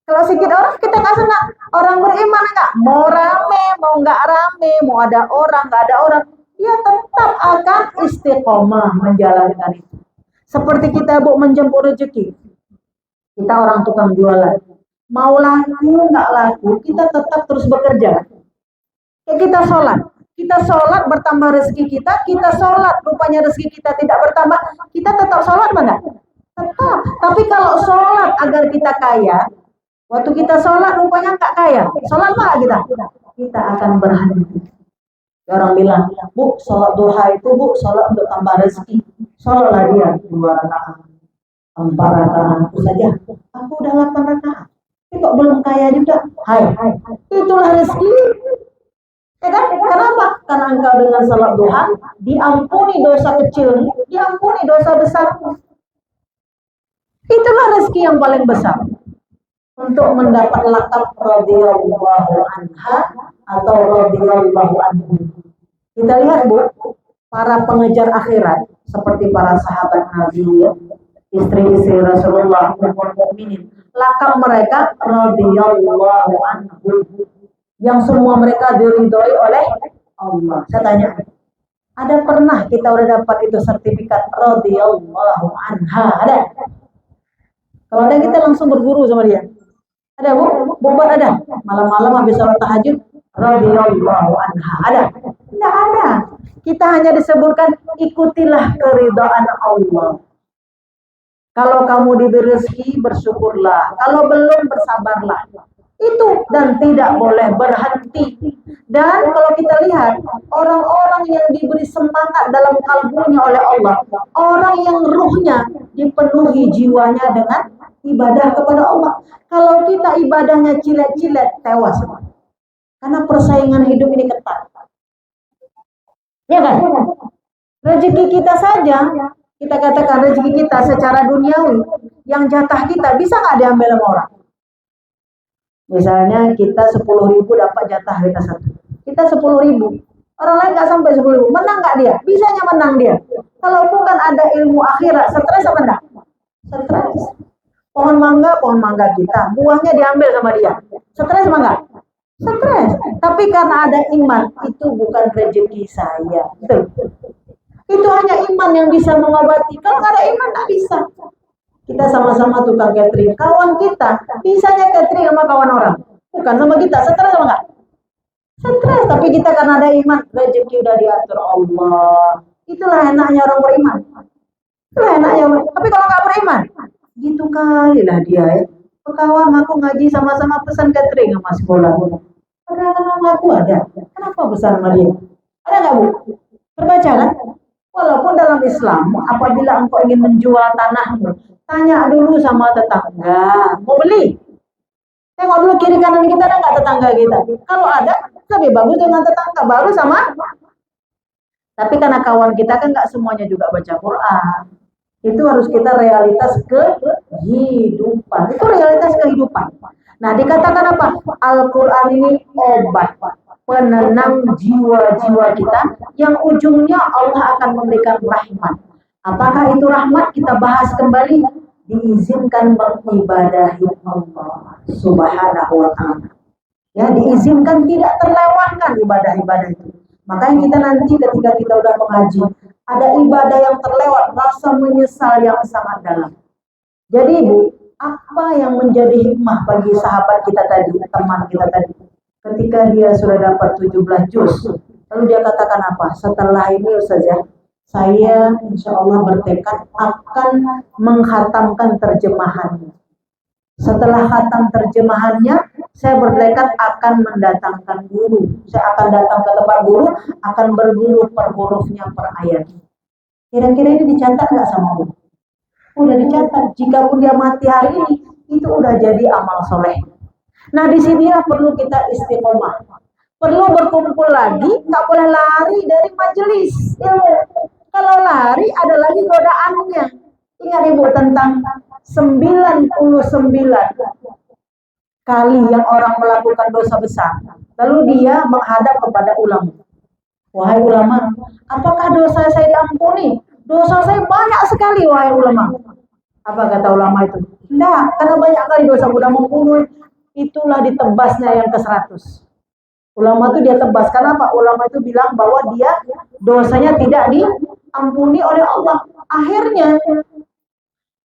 Kalau sedikit orang kita nggak senang. Orang beriman enggak? Mau rame, mau nggak rame, mau ada orang, nggak ada orang, dia tetap akan istiqomah menjalankan itu. Seperti kita, Bu, menjemput rezeki. Kita orang tukang jualan. Mau laku, nggak laku, kita tetap terus bekerja. Kayak kita sholat bertambah rezeki kita sholat, rupanya rezeki kita tidak bertambah, kita tetap sholat enggak? Tetap. Tapi kalau sholat agar kita kaya, waktu kita sholat rupanya nggak kaya, sholat mah kita akan berhenti. Orang bilang, Bu, sholat duha itu, Bu, sholat untuk tambah rezeki. Sholatlah dia 2 rakaat, 4 rakaat itu saja. Aku udah 8 rakaat. Tapi kok belum kaya juga? Hai. Itulah rezeki. Ya kan? Kenapa? Karena engkau dengan sholat duha diampuni dosa kecil, diampuni dosa besar. Itulah rezeki yang paling besar. Untuk mendapat lakab radhiyallahu anha atau radhiyallahu anhu. Kita lihat, Bu, para pengejar akhirat seperti para sahabat Nabi, istri-istri Rasulullah, mukminin, lakab mereka radhiyallahu anhu, yang semua mereka diridhoi oleh Allah. Saya tanya, ada pernah kita udah dapat itu sertifikat radhiyallahu anha? Ada? Kalau ada kita langsung berguru sama dia. Ada, Bu? Buat ada. Malam-malam habis sholat tahajud, radhiyallahu anha. Ada? Tidak ada. Kita hanya disebutkan ikutilah keridhaan Allah. Kalau kamu diberi rezeki, bersyukurlah. Kalau belum, bersabarlah. Itu, dan tidak boleh berhenti. Dan kalau kita lihat, orang-orang yang diberi semangat dalam kalbunya oleh Allah, orang yang ruhnya dipenuhi jiwanya dengan ibadah kepada Allah. Kalau kita ibadahnya cilet-cilet, tewas. Karena persaingan hidup ini ketat. Ya kan? Rezeki kita saja, kita katakan rezeki kita secara duniawi, yang jatah kita bisa nggak diambil sama orang? Misalnya kita 10.000 dapat jatah kita satu. Kita 10.000. Orang lain nggak sampai 10.000. Menang nggak dia? Bisanya menang dia. Kalau bukan ada ilmu akhirat, stres apa enggak? Stres. Pohon mangga kita, buahnya diambil sama dia. Stres apa enggak? Stres. Tapi karena ada iman, itu bukan rezeki saya. Betul. Itu hanya iman yang bisa mengobati. Kalau nggak ada iman, nggak bisa. Kita sama-sama tukang catering. Kawan kita, bisanya catering sama kawan orang. Bukan sama kita. Stres apa enggak? Stres. Tapi kita karena ada iman, rezeki udah diatur Allah. Itulah enaknya orang beriman. Itulah enaknya. Tapi kalau nggak beriman, gitu kali lah dia ya. kawan aku ngaji sama-sama pesan catering sama sekolah. Padahal nama aku ada. Kenapa pesan sama dia? Ada nggak Bu? Terbaca kan? Walaupun dalam Islam, apabila engkau ingin menjual tanahmu, tanya dulu sama tetangga. Mau beli? Tengok dulu kiri kanan kita ada nggak tetangga kita. Kalau ada, lebih bagus dengan tetangga. Baru sama. Tapi karena kawan kita kan nggak semuanya juga baca Quran. Itu harus kita realitas kehidupan. Itu realitas kehidupan. Nah, dikatakan apa? Al-Quran ini obat, penenang jiwa-jiwa kita, yang ujungnya Allah akan memberikan rahmat. Apakah itu rahmat? Kita bahas kembali. Diizinkan mengibadahi Allah Subhanahu wa ta'ala. Ya, diizinkan tidak terlewatkan ibadah-ibadah itu. Makanya kita nanti ketika kita udah mengaji, ada ibadah yang terlewat, rasa menyesal yang sangat dalam. Jadi Ibu, apa yang menjadi hikmah bagi sahabat kita tadi, teman kita tadi, ketika dia sudah dapat 17 juz, lalu dia katakan apa? Setelah ini Ustazah, saya insya Allah bertekad akan menghatamkan terjemahannya. Setelah khatam terjemahannya, saya bertekad akan mendatangkan guru. Saya akan datang ke tempat guru, akan berguru per hurufnya, per ayat. Kira-kira ini dicatat nggak sama guru? Udah dicatat. Jikapun dia mati hari ini, itu udah jadi amal soleh. Nah, disinilah perlu kita istiqomah. Perlu berkumpul lagi, nggak boleh lari dari majelis ilmu. Kalau lari ada lagi godaannya. Ingat Ibu tentang 99 kali yang orang melakukan dosa besar. Lalu dia menghadap kepada ulama. Wahai ulama, apakah dosa saya diampuni? Dosa saya banyak sekali, wahai ulama. Apa kata ulama itu? Tidak, karena banyak kali dosa sudah membunuh. Itulah ditebasnya yang ke-100. Ulama itu dia tebas. Kenapa? Ulama itu bilang bahwa dia dosanya tidak diampuni oleh Allah. Akhirnya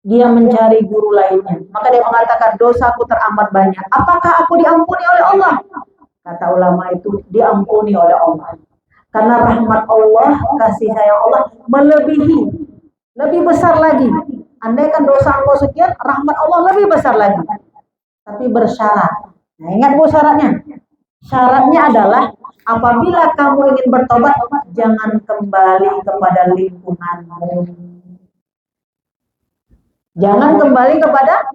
dia mencari guru lainnya. Maka dia mengatakan, dosaku teramat banyak. Apakah aku diampuni oleh Allah? Kata ulama itu, diampuni oleh Allah. Karena rahmat Allah, kasih sayang Allah melebihi, lebih besar lagi. Andaikan dosa engkau sekian, rahmat Allah lebih besar lagi. Tapi bersyarat. Nah, ingat Bu syaratnya. Syaratnya adalah apabila kamu ingin bertobat, jangan kembali kepada lingkunganmu. Jangan kembali kepada,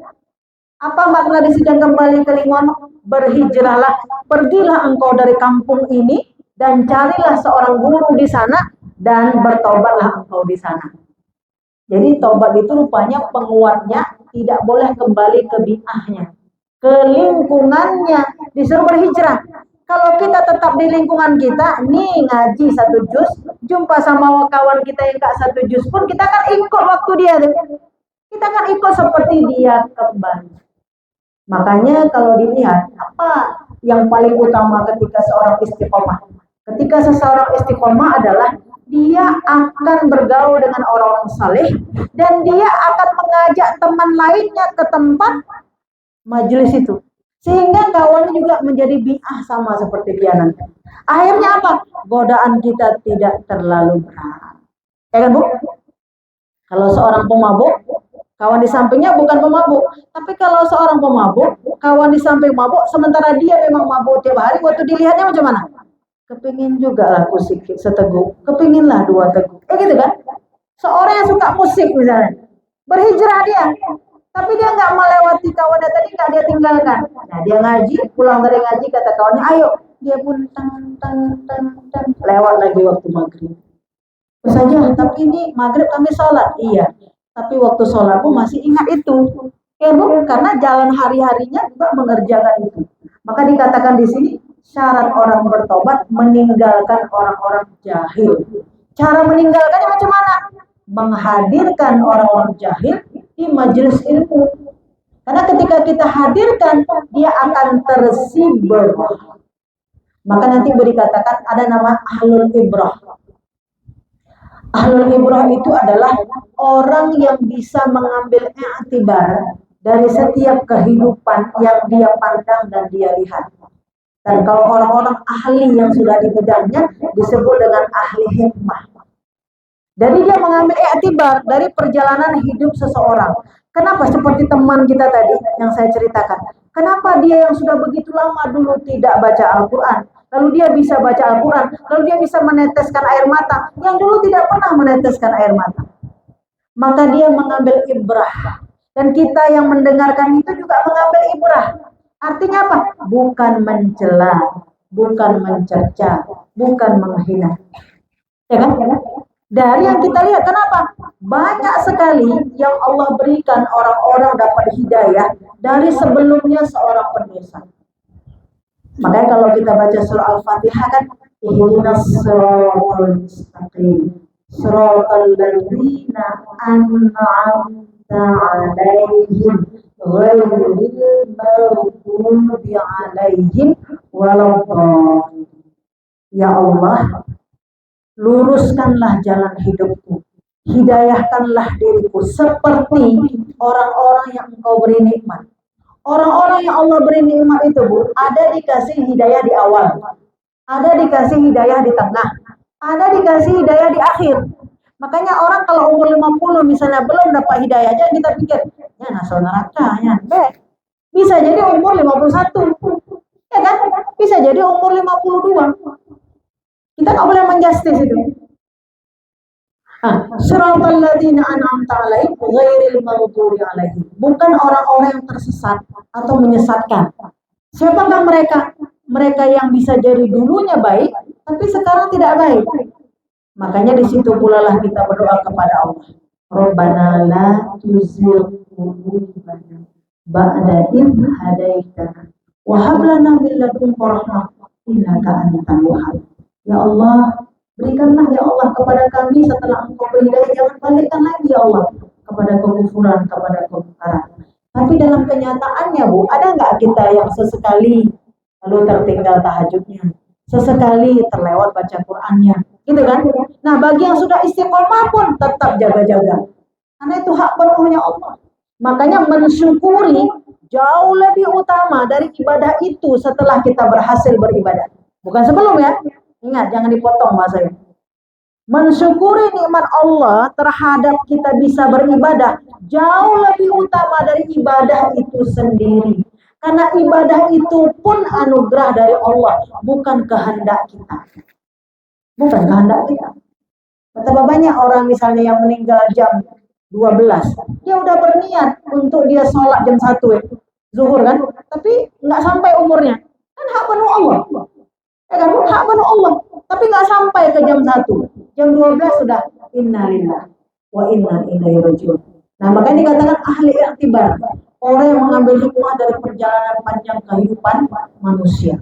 apa makna di sini kembali ke lingkungan? Berhijrahlah, pergilah engkau dari kampung ini dan carilah seorang guru di sana dan bertobatlah engkau di sana. Jadi tobat itu rupanya penguatnya tidak boleh kembali ke bid'ahnya, ke lingkungannya, disuruh berhijrah. Kalau kita tetap di lingkungan kita, nih ngaji 1 juz, jumpa sama kawan kita yang gak 1 juz pun, kita kan ikut waktu dia. Kita kan ikut seperti dia kembali. Makanya kalau dilihat, apa yang paling utama ketika seorang istiqomah? Ketika seseorang istiqomah adalah dia akan bergaul dengan orang-orang saleh dan dia akan mengajak teman lainnya ke tempat majelis itu. Sehingga kawannya juga menjadi bi'ah sama seperti dia nanti. Akhirnya apa? Godaan kita tidak terlalu berat. Ya kan Bu? Kalau seorang pemabuk, kawan di sampingnya bukan pemabuk. Tapi kalau seorang pemabuk, kawan di samping mabuk, sementara dia memang mabuk tiap hari, waktu dilihatnya macam mana? Kepingin juga lah aku seteguk, kepinginlah 2 teguk. Gitu kan? Seorang yang suka musik misalnya, berhijrah dia, tapi dia nggak melewati kawannya tadi, nggak dia tinggalkan. Nah dia ngaji, pulang dari ngaji kata kawannya, ayo. Dia pun lewat lagi waktu maghrib. Saja, tapi ini maghrib kami sholat. Iya, tapi waktu sholat pun masih ingat itu. Ya Bu, karena jalan hari-harinya juga mengerjakan itu. Maka dikatakan di sini, syarat orang bertobat meninggalkan orang-orang jahil. Cara meninggalkannya macam mana? Menghadirkan orang-orang jahil di majelis ilmu. Karena ketika kita hadirkan, dia akan tersibur. Maka nanti dikatakan ada nama ahlul ibrah. Ahlul ibrah itu adalah orang yang bisa mengambil i'tibar dari setiap kehidupan yang dia pandang dan dia lihat. Dan kalau orang-orang ahli yang sudah di bidangnya disebut dengan ahli hikmah. Jadi dia mengambil i'tibar dari perjalanan hidup seseorang. Kenapa? Seperti teman kita tadi yang saya ceritakan. Kenapa dia yang sudah begitu lama dulu tidak baca Al-Quran, lalu dia bisa baca Al-Quran, lalu dia bisa meneteskan air mata, yang dulu tidak pernah meneteskan air mata. Maka dia mengambil ibrah. Dan kita yang mendengarkan itu juga mengambil ibrah. Artinya apa? Bukan mencela, bukan mencerca, bukan menghina. Ya kan? Dari yang kita lihat, kenapa? Banyak sekali yang Allah berikan orang-orang dapat hidayah dari sebelumnya seorang pendosa. Makanya kalau kita baca surah Al-Fatihah kan, ihdinas siratal mustaqim, siratal ladzina an'amta 'alaihim ghairil maghdubi 'alaihim waladdallin. Ya Allah, luruskanlah jalan hidupku, hidayahkanlah diriku seperti orang-orang yang Engkau beri nikmat. Orang-orang yang Allah beri nikmat itu, Bu, ada dikasih hidayah di awal, ada dikasih hidayah di tengah, ada dikasih hidayah di akhir. Makanya orang kalau umur 50 misalnya belum dapat hidayah, jangan kita pikir, ya nasol neraka, ya. Bisa jadi umur 51, ya kan? Bisa jadi umur 52. Kita nggak boleh menjustis itu. Siratal ladzina an'amta 'alaihim ghairil maghdubi 'alaihim. Bukan orang-orang yang tersesat atau menyesatkan. Siapakah mereka? Mereka yang bisa jadi dulunya baik, tapi sekarang tidak baik. Makanya di situ pula lah kita berdoa kepada Allah. Rabbana la tuzigh qulubana ba'da idh hadaitana wa hab lana min ladunka rahmah innaka antal wahhab. Ya Allah, berikanlah ya Allah kepada kami setelah Engkau beri hidayah, jangan balikkan lagi ya Allah kepada kekufuran, kepada kemungkaran. Tapi dalam kenyataannya, Bu, ada nggak kita yang sesekali lalu tertinggal tahajudnya, sesekali terlewat baca Qur'annya, gitu kan? Nah, bagi yang sudah istiqomah pun tetap jaga-jaga, karena itu hak penuhnya Allah. Makanya mensyukuri jauh lebih utama dari ibadah itu setelah kita berhasil beribadah, bukan sebelum ya. Ingat, jangan dipotong bahasanya. Mensyukuri nikmat Allah terhadap kita bisa beribadah jauh lebih utama dari ibadah itu sendiri. Karena ibadah itu pun anugerah dari Allah, bukan kehendak kita. Bukan kehendak kita. Betapa banyak orang misalnya yang meninggal jam 12. Dia udah berniat untuk dia sholat jam 1 zuhur kan, tapi nggak sampai umurnya. Kan hak penuh Allah. Ya kan, hak penuh Allah, tapi nggak sampai ke jam 1, jam 12 sudah innalillah wa inna ilaihi rajiun. Nah, makanya dikatakan ahli i'tibar, orang yang mengambil hikmah dari perjalanan panjang kehidupan manusia.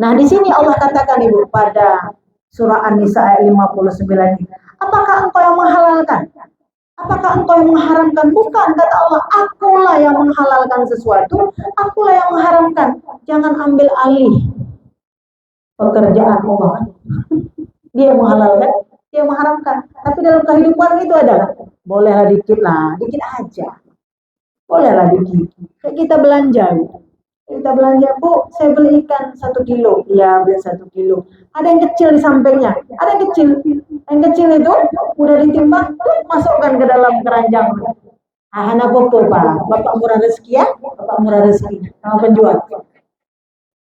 Nah, di sini Allah katakan, Ibu, pada surah An-Nisa ayat 59 ini, apakah engkau yang menghalalkan? Apakah engkau yang mengharamkan? Bukan, kata Allah, akulah yang menghalalkan sesuatu, akulah yang mengharamkan. Jangan ambil alih pekerjaan Allah. Dia menghalalkan, dia mengharamkan. Tapi dalam kehidupan itu ada, bolehlah dikit lah, dikit aja. Bolehlah dikit. Kayak kita belanja. Kita belanja, Bu, saya beli ikan 1 kilo. Iya, beli 1 kilo. Ada yang kecil di sampingnya, ada yang kecil. Yang kecil itu udah ditimbang, masukkan ke dalam keranjang. Anak popo, Pak. Bapak murah rezeki ya, Bapak murah rezeki sama penjual.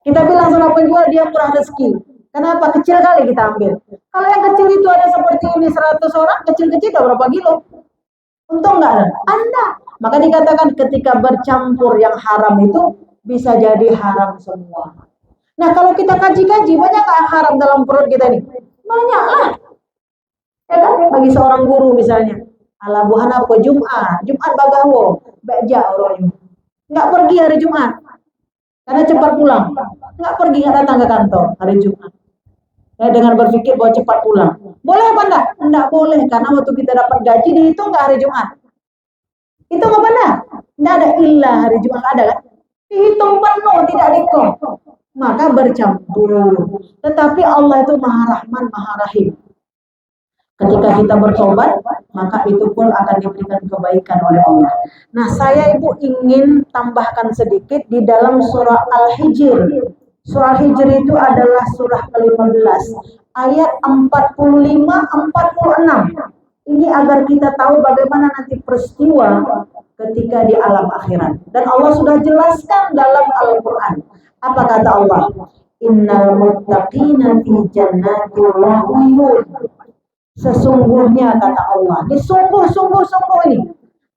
Kita bilang sama penjual dia murah rezeki. Kenapa? Kecil kali kita ambil. Kalau yang kecil itu ada seperti ini 100 orang, kecil-kecil udah berapa kilo? Untung nggak ada? Anda. Maka dikatakan ketika bercampur yang haram itu bisa jadi haram semua. Nah, kalau kita kaji-kaji, banyak nggak yang haram dalam perut kita ini? Banyak lah. Ya kan? Bagi seorang guru misalnya. Ala buhana apa? Jumat bagawo. Baca orangnya. Nggak pergi hari Jumat. Karena cepat pulang, nggak pergi, nggak datang ke kantor hari Jumat. Ya, dengan berpikir bahwa cepat pulang. Boleh apa enggak? Enggak boleh, karena waktu kita dapat gaji dihitung nggak hari Jumat. Itu nggak benar. Nggak ada ilah hari Jumat, ada kan? Dihitung penuh, tidak dikong. Maka bercampur. Tetapi Allah itu Maha Rahman, Maha Rahim. Ketika kita bertobat, maka itu pun akan diberikan kebaikan oleh Allah. Nah, saya Ibu ingin tambahkan sedikit di dalam surah Al-Hijr. Surah Al-Hijr itu adalah surah ke-15, ayat 45-46. Ini agar kita tahu bagaimana nanti peristiwa ketika di alam akhirat. Dan Allah sudah jelaskan dalam Al-Quran. Apa kata Allah? Innal muttaqina fi jannatin wa uyun. Sesungguhnya kata Allah, ini sungguh ini.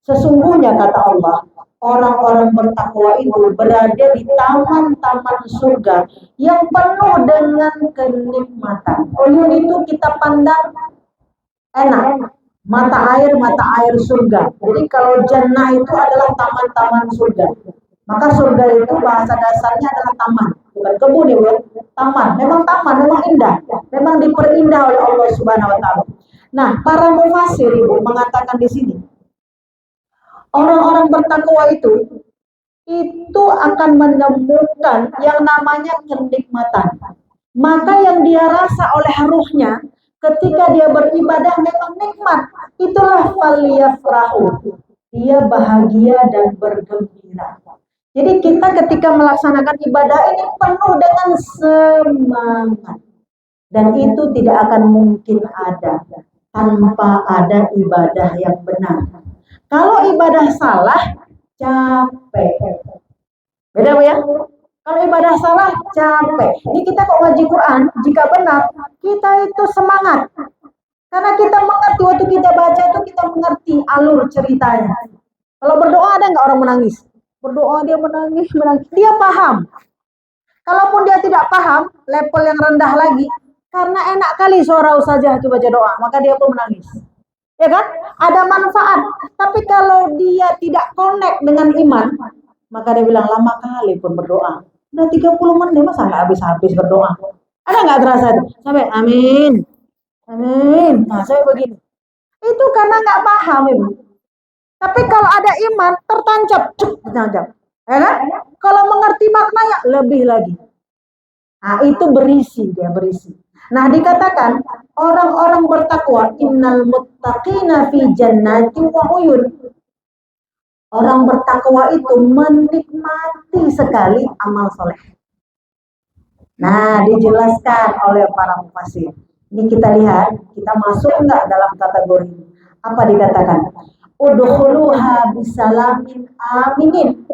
Sesungguhnya kata Allah, orang-orang bertakwa itu berada di taman-taman surga yang penuh dengan kenikmatan. Uyun itu kita pandang enak, mata air surga. Jadi kalau jannah itu adalah taman-taman surga. Maka surga itu bahasa dasarnya adalah taman, bukan kebun ya, taman. Memang indah. Memang diperindah oleh Allah Subhanahu wa taala. Nah, para mufasir Ibu mengatakan di sini, orang-orang bertakwa itu akan menemukan yang namanya kenikmatan. Maka yang dia rasa oleh ruhnya ketika dia beribadah memang nikmat. Itulah faliyafrahu. Dia bahagia dan bergembira. Jadi kita ketika melaksanakan ibadah ini penuh dengan semangat. Dan itu tidak akan mungkin ada tanpa ada ibadah yang benar. Kalau ibadah salah, capek. Beda ya? Kalau ibadah salah, capek. Ini kita kok ngaji Quran, jika benar, kita itu semangat. Karena kita mengerti, waktu kita baca itu kita mengerti alur ceritanya. Kalau berdoa ada nggak orang menangis? Berdoa dia menangis. Dia paham. Kalaupun dia tidak paham, level yang rendah lagi, karena enak kali suara ustazah itu baca doa, maka dia pun menangis. Ya kan? Ada manfaat. Tapi kalau dia tidak connect dengan iman, maka dia bilang lama kali pun berdoa. Udah 30 menit masa nggak habis-habis berdoa. Ada nggak terasa itu? Sampai amin. Nah, saya begini. Itu karena nggak paham Ibu. Tapi kalau ada iman, tertancap. Ya kan? Kalau mengerti maknanya, lebih lagi. Nah, itu berisi. Nah, dikatakan orang-orang bertakwa, innal muttaqina fi jannati wa uyun. Orang bertakwa itu menikmati sekali amal soleh. Nah, dijelaskan oleh para mufasir. Ini kita lihat, kita masuk enggak dalam kategori ini. Apa dikatakan? Udkhuluha bisalamin aminin.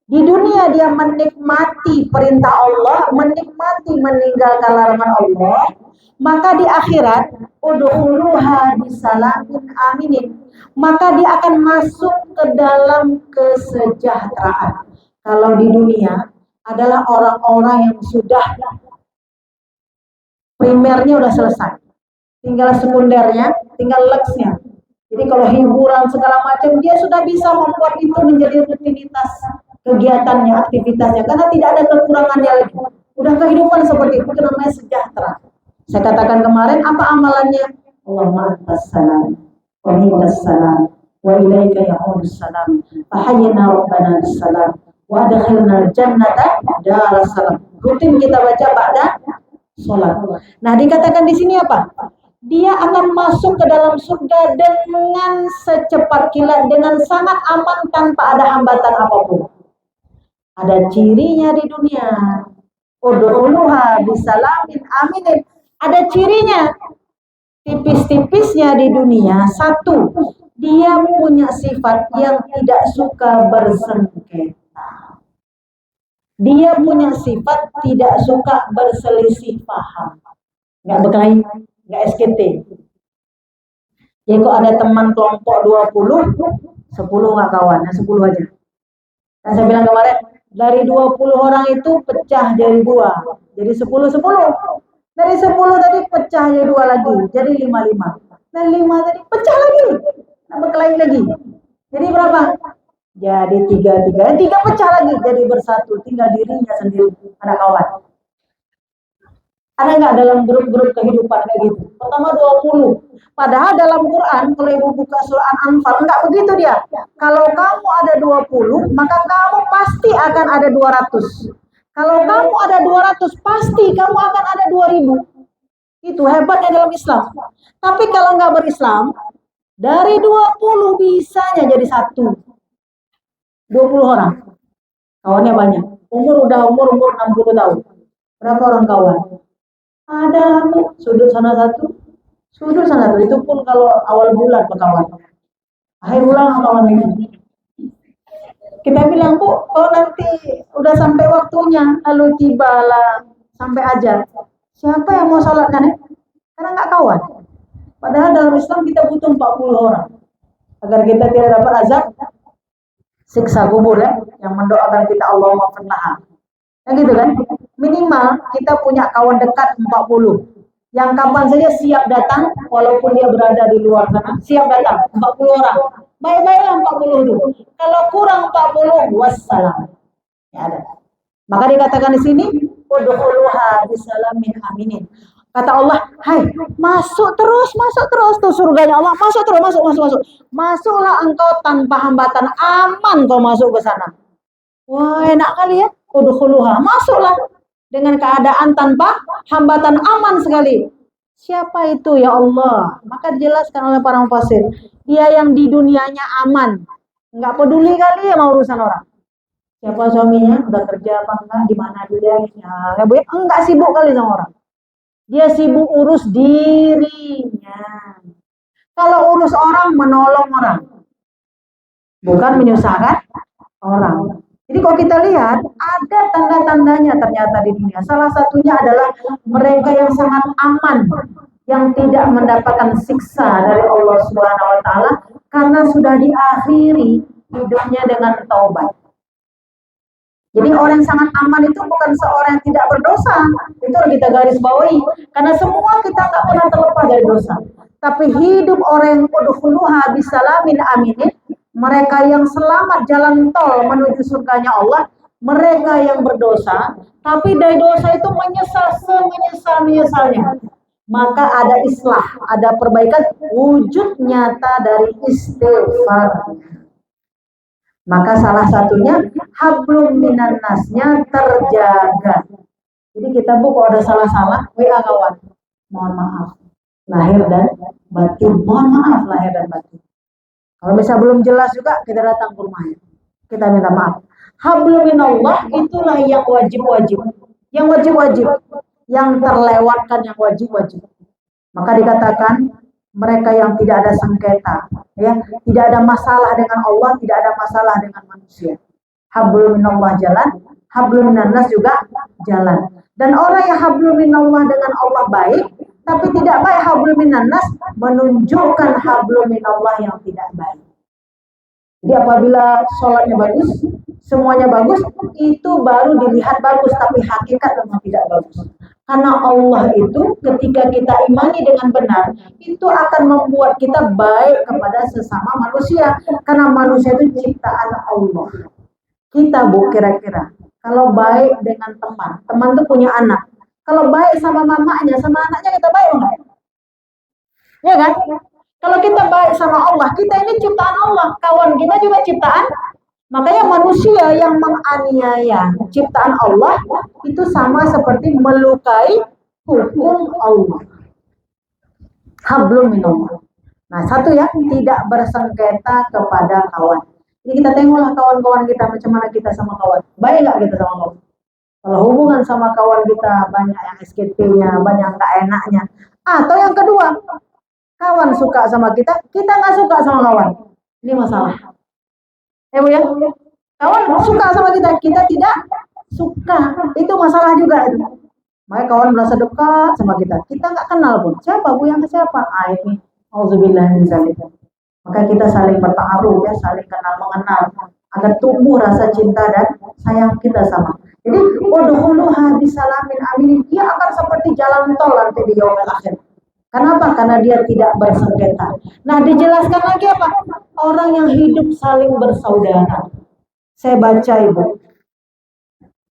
Di dunia dia menikmati perintah Allah, menikmati meninggalkan larangan Allah, maka di akhirat udkhuluha bisalamin aminin. Maka dia akan masuk ke dalam kesejahteraan. Kalau di dunia adalah orang-orang yang sudah primernya udah selesai, tinggal sekundernya, tinggal leksnya. Jadi kalau hiburan segala macam dia sudah bisa membuat itu menjadi rutinitas kegiatannya, aktivitasnya, karena tidak ada kekurangannya lagi. Udah kehidupan seperti itu namanya sejahtera. Saya katakan kemarin, apa amalannya? Allahumma antas salam wa minkas salam wa ilaika ya'udus salam fahayyina rabbana bis salam wa adkhilna jannata daras salam. Rutin kita baca pada sholat. Nah, dikatakan di sini apa? Dia akan masuk ke dalam surga dengan secepat kilat, dengan sangat aman tanpa ada hambatan apapun. Ada cirinya di dunia. Udkhuluha bisalamin aminin. Ada cirinya. Tipis-tipisnya di dunia. Satu, dia punya sifat yang tidak suka bersengketa. Dia punya sifat tidak suka berselisih paham. Nggak berkelahi, nggak SKT. Jadi kok ada teman kelompok 20, 10 nggak kawan, 10 aja. Nah, saya bilang kemarin, dari 20 orang itu pecah jadi 2. Jadi 10. Dari 10 tadi pecah jadi 2 lagi, jadi 5. Dan 5 tadi pecah lagi. Nah, berkelahi lagi. Jadi berapa? Jadi 3. 3 pecah lagi, jadi bersatu. Tinggal dirinya sendiri, ada kawan. Ada nggak dalam grup-grup kehidupan kayak gitu? Pertama 20. Padahal dalam Quran, kalau Ibu buka surah An-Anfal, nggak begitu dia. Kalau kamu ada 20, maka kamu pasti akan ada 200. Kalau kamu ada 200, pasti kamu akan ada 2000. Itu hebatnya dalam Islam. Tapi kalau nggak berislam, dari 20 bisanya jadi 1. 20 orang. Kawannya banyak. Umur 60 tahun. Berapa orang kawan? Ada sudut sana satu, itu pun kalau awal bulan kawan. Akhir bulan kawan lagi. Kita bilang, Bu, kalau nanti udah sampai waktunya, lalu tibalah sampai ajar, siapa yang mau sholat kan? Karena nggak kawan. Padahal dalam Islam kita butuh 40 orang agar kita tidak dapat azab siksa kubur ya, yang mendoakan kita Allahumma firnaha. Ya gitu kan? Minimal kita punya kawan dekat 40 yang kapan saja siap datang walaupun dia berada di luar sana, siap datang 40 orang. Baik-baiklah 40 itu. Kalau kurang 40, wassalam. Ya ada. Maka dikatakan di sini, udkhuluha bisalamin aminin. Kata Allah, hai, masuk terus tuh surganya Allah, masuk terus, masuk. Masuklah engkau tanpa hambatan, aman kau masuk ke sana. Wah, enak kali ya. Udkhuluha, masuklah dengan keadaan tanpa hambatan, aman sekali. Siapa itu ya Allah? Maka dijelaskan oleh para mufassir, dia yang di dunianya aman, nggak peduli kali ya mau urusan orang. Siapa suaminya, udah kerja apa enggak, di mana dia, ya, enggak sibuk kali sama orang. Dia sibuk urus dirinya. Kalau urus orang, menolong orang, bukan menyusahkan orang. Jadi kalau kita lihat, ada tanda-tandanya ternyata di dunia. Salah satunya adalah mereka yang sangat aman, yang tidak mendapatkan siksa dari Allah Subhanahu wa Ta'ala, karena sudah diakhiri hidupnya dengan taubat. Jadi orang yang sangat aman itu bukan seorang yang tidak berdosa. Itu harus kita garis bawahi. Karena semua kita nggak pernah terlepas dari dosa. Tapi hidup orang yang udkhuluha bisalamin aminin, mereka yang selamat jalan tol menuju surganya Allah, mereka yang berdosa, tapi dari dosa itu menyesal semenyesal-menyesalnya. Maka ada islah, ada perbaikan, wujud nyata dari istighfar. Maka salah satunya hablum minan nasnya terjaga. Jadi kita Bu, kalau ada salah-salah, WA kawan, mohon maaf lahir dan batin, mohon maaf lahir dan batin. Kalau misalnya belum jelas juga, kita datang ke rumahnya, kita minta maaf. Hablum minallah itulah yang wajib-wajib, yang wajib-wajib, yang terlewatkan yang wajib-wajib. Maka dikatakan mereka yang tidak ada sengketa, ya, tidak ada masalah dengan Allah, tidak ada masalah dengan manusia. Hablum minallah jalan, hablum minannas juga jalan. Dan orang yang hablum minallah dengan Allah baik, tapi tidak baik hablum minannas, menunjukkan hablum minallah yang tidak baik. Jadi apabila sholatnya bagus, semuanya bagus, itu baru dilihat bagus, tapi hakikat memang tidak bagus. Karena Allah itu ketika kita imani dengan benar, itu akan membuat kita baik kepada sesama manusia. Karena manusia itu ciptaan Allah. Kita Bu, kira-kira kalau baik dengan teman, teman itu punya anak. Kalau baik sama mamanya, sama anaknya, kita baik enggak? Ya kan? Kalau kita baik sama Allah, kita ini ciptaan Allah. Kawan kita juga ciptaan. Makanya manusia yang menganiaya ciptaan Allah itu sama seperti melukai hukum Allah. Hablum minallah. Nah, satu ya, tidak bersengketa kepada kawan. Jadi kita tengoklah kawan-kawan kita, macam mana kita sama kawan. Baik nggak kita sama kawan? Kalau hubungan sama kawan kita banyak yang SKP-nya, banyak tak enaknya. Atau yang kedua, kawan suka sama kita, kita nggak suka sama kawan. Ini masalah. Ya Bu ya, kawan suka sama kita, kita tidak suka, itu masalah juga itu. Makanya kawan merasa dekat sama kita nggak kenal pun, siapa Bu yang ke siapa? Ini, auzubillah min dzalik. Maka kita saling bertaaruf ya, saling kenal mengenal, agar tumbuh rasa cinta dan sayang kita sama. Jadi udkhuluha bisalamin aminin, dia akan seperti jalan tol nanti di yaumil akhir. Kenapa? Karena dia tidak bersengketa. Nah, dijelaskan lagi apa? Orang yang hidup saling bersaudara. Saya baca Ibu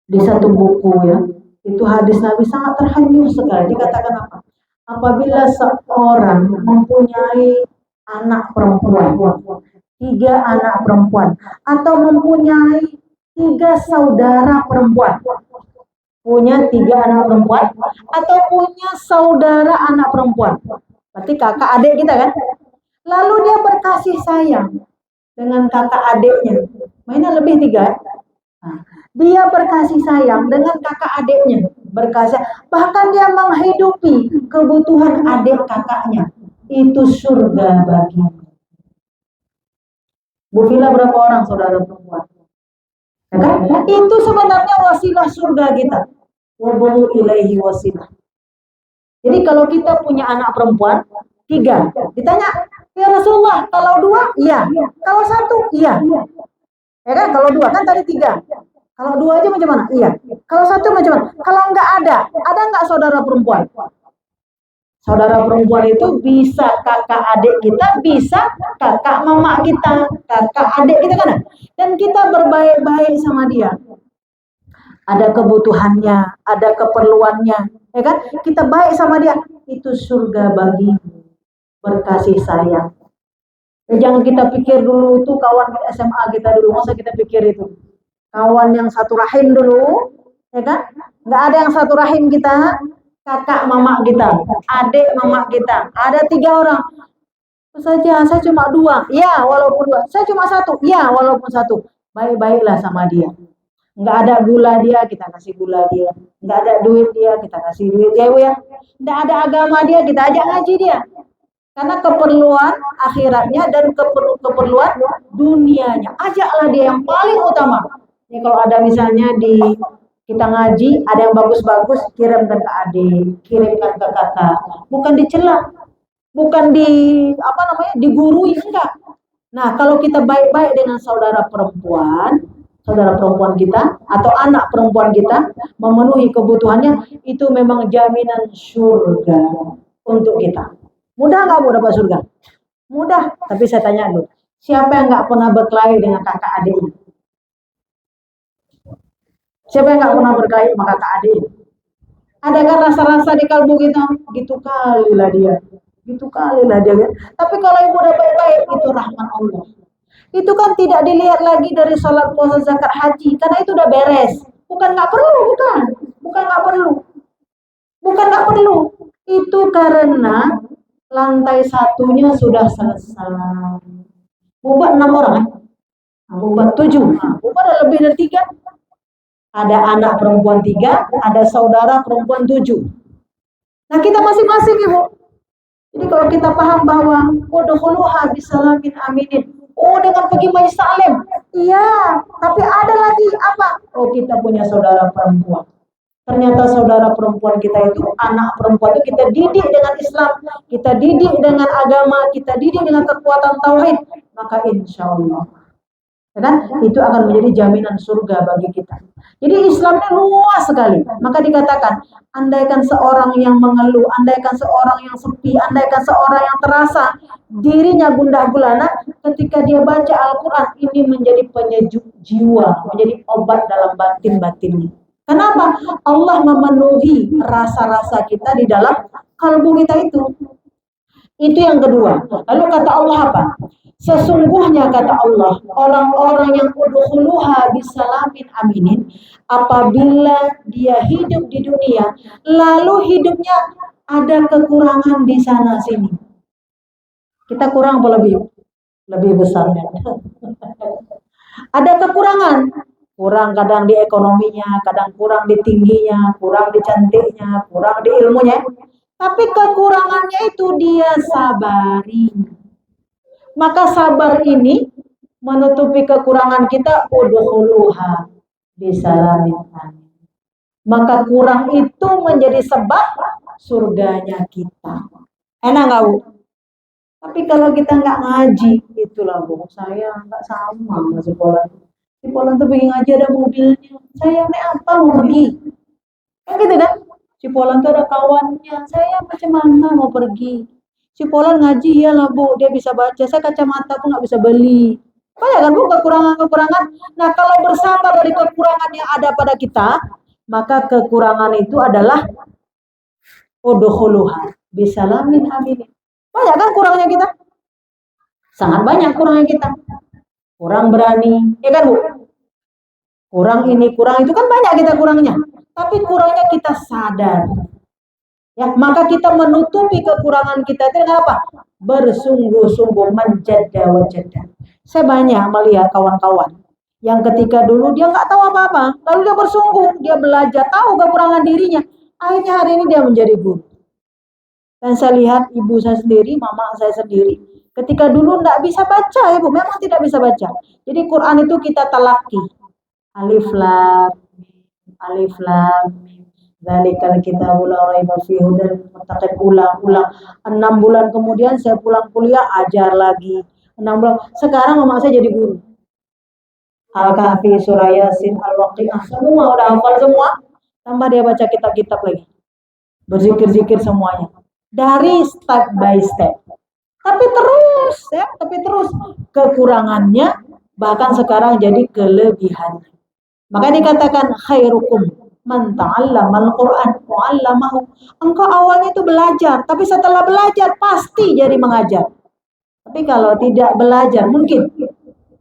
di satu buku ya, itu hadis Nabi sangat terhanyut sekali. Dikatakan apa? Apabila seorang mempunyai anak perempuan, 3 anak perempuan, atau mempunyai 3 saudara perempuan, punya 3 anak perempuan, atau punya saudara anak perempuan, berarti kakak adik kita kan. Lalu dia berkasih sayang dengan kakak adiknya, mainnya lebih 3. Nah, dia berkasih sayang dengan kakak adiknya, berkasih, bahkan dia menghidupi kebutuhan adik kakaknya, itu surga baginya. Bu Vila berapa orang saudara perempuan? Ya kan? Itu sebenarnya wasilah surga kita. Wabuhu ilaihi wasilah. Jadi kalau kita punya anak perempuan 3, ditanya, ya Rasulullah, kalau 2, iya. Kalau 1, iya. Ya kan? Kalau 2 kan tadi 3. Kalau 2 aja macam mana? Iya. Kalau 1 macam mana? Kalau enggak ada enggak saudara perempuan? Saudara perempuan itu bisa kakak adik kita, bisa kakak mama kita, kakak adik kita kan. Dan kita berbaik-baik sama dia. Ada kebutuhannya, ada keperluannya, ya kan? Kita baik sama dia, itu surga bagimu, berkasih sayang. Jangan kita pikir dulu tuh kawan SMA kita dulu, masa kita pikir itu kawan yang satu rahim dulu, ya kan? Nggak ada yang satu rahim kita, kakak mama kita, adik mama kita, ada 3 orang saja, saya cuma 2, ya walaupun 2, saya cuma 1, ya walaupun 1, baik-baiklah sama dia. Nggak ada gula dia, kita kasih gula dia. Nggak ada duit dia, kita kasih duit dia, ya. Nggak ada agama dia, kita ajak ngaji dia. Karena keperluan akhiratnya dan keperluan dunianya, ajaklah dia yang paling utama. Ini kalau ada misalnya di kita ngaji, ada yang bagus-bagus, kirimkan ke adik, kirimkan ke kakak. Bukan dicela, bukan digurui, enggak. Nah, kalau kita baik-baik dengan saudara perempuan kita atau anak perempuan kita, memenuhi kebutuhannya, itu memang jaminan surga untuk kita. Mudah nggak Bu dapat surga? Mudah, tapi saya tanya dulu, siapa yang nggak pernah berkelahi dengan kakak adiknya? Siapa yang nggak pernah berkelahi sama kakak adiknya? Adakah rasa-rasa di kalbu kita? Gitu kali lah dia. Tapi kalau ibu udah baik-baik, itu rahmat Allah. Itu kan tidak dilihat lagi dari sholat, puasa, zakat, haji, karena itu udah beres. Bukan nggak perlu. Itu karena lantai 1-nya sudah selesai. Bubat 6 orang kan? Bubat 7. Bubat ada lebih dari 3. Ada anak perempuan 3, ada saudara perempuan 7. Nah kita masing-masing Ibu. Jadi kalau kita paham bahwa udkhuluha bisalamin aminin. Oh, dengan pergi majelis taklim. Iya, tapi ada lagi apa? Oh, kita punya saudara perempuan. Ternyata saudara perempuan kita itu, anak perempuan itu kita didik dengan Islam, kita didik dengan agama, kita didik dengan kekuatan tauhid, maka insya Allah, kan? Itu akan menjadi jaminan surga bagi kita. Jadi Islamnya luas sekali. Maka dikatakan, andaikan seorang yang mengeluh, andaikan seorang yang sepi, andaikan seorang yang terasa dirinya gundah gulana, ketika dia baca Al-Quran, ini menjadi penyejuk jiwa, menjadi obat dalam batin-batinnya. Kenapa? Allah memenuhi rasa-rasa kita di dalam kalbu kita itu. Itu yang kedua. Lalu kata Allah apa? Sesungguhnya kata Allah, orang-orang yang udkhuluha bisalamin aminin, apabila dia hidup di dunia, lalu hidupnya ada kekurangan di sana sini. Kita kurang apa lebih? Lebih besarnya. Ada kekurangan. Kurang kadang di ekonominya, kadang kurang di tingginya, kurang di cantiknya, kurang di ilmunya. Tapi kekurangannya itu dia sabari. Maka sabar ini menutupi kekurangan kita, udkhuluha bisalamin amin. Maka kurang itu menjadi sebab surganya kita. Enak nggak Bu? Tapi kalau kita nggak ngaji, itulah Bu, saya nggak sama sama sekolah. Cipolan tuh pergi ngaji ada mobilnya, saya naik apa mau pergi? Kan gitu kan? Cipolan tuh ada kawannya, saya macam mana mau pergi? Cipolan ngaji ya lah Bu, dia bisa baca, saya kacamata pun nggak bisa beli. Banyak kan Bu kekurangan-kekurangan. Nah kalau bersabar dari kekurangan yang ada pada kita, maka kekurangan itu adalah udkhuluha bisalamin aminin. Banyak kan kurangnya kita? Sangat banyak kurangnya kita. Kurang berani, ya kan Bu? Kurang ini, kurang itu kan banyak kita kurangnya. Tapi kurangnya kita sadar. Ya, maka kita menutupi kekurangan kita itu dengan apa? Bersungguh-sungguh menjada wajada. Saya banyak melihat kawan-kawan yang ketika dulu dia nggak tahu apa-apa, lalu dia bersungguh, dia belajar tahu kekurangan dirinya. Akhirnya hari ini dia menjadi guru. Dan saya lihat ibu saya sendiri, mama saya sendiri, ketika dulu nggak bisa baca, Ibu, memang tidak bisa baca. Jadi Quran itu kita talaki. Alif lam mim, alif lam mim. Dzalikal kitabul la raiba fihi hudal muttaqin. Ulang-ulang. 6 bulan kemudian saya pulang kuliah ajar lagi. 6 bulan. Sekarang mama saya jadi guru. Al-Kahfi, Surah Yasin, Al-Waqiah, semua udah hafal semua. Tambah dia baca kitab-kitab lagi. Berzikir-zikir semuanya. Dari step by step. Tapi terus ya, kekurangannya bahkan sekarang jadi kelebihan. Maka dikatakan khairukum man ta'allamal Qur'an wa 'allamahu. Engkau awalnya itu belajar, tapi setelah belajar pasti jadi mengajar. Tapi kalau tidak belajar mungkin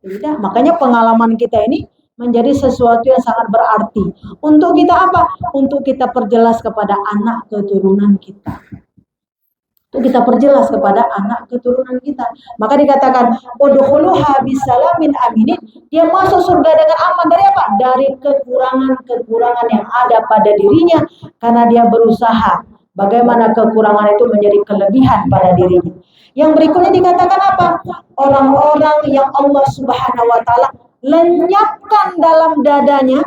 tidak. Makanya pengalaman kita ini menjadi sesuatu yang sangat berarti. Untuk kita apa? Untuk kita perjelas kepada anak keturunan kita. Itu kita perjelas kepada anak keturunan kita. Maka dikatakan udkhuluha bisalamin aminin. Dia masuk surga dengan aman dari apa? Dari kekurangan-kekurangan yang ada pada dirinya karena dia berusaha bagaimana kekurangan itu menjadi kelebihan pada dirinya. Yang berikutnya dikatakan apa? Orang-orang yang Allah Subhanahu wa taala lenyapkan dalam dadanya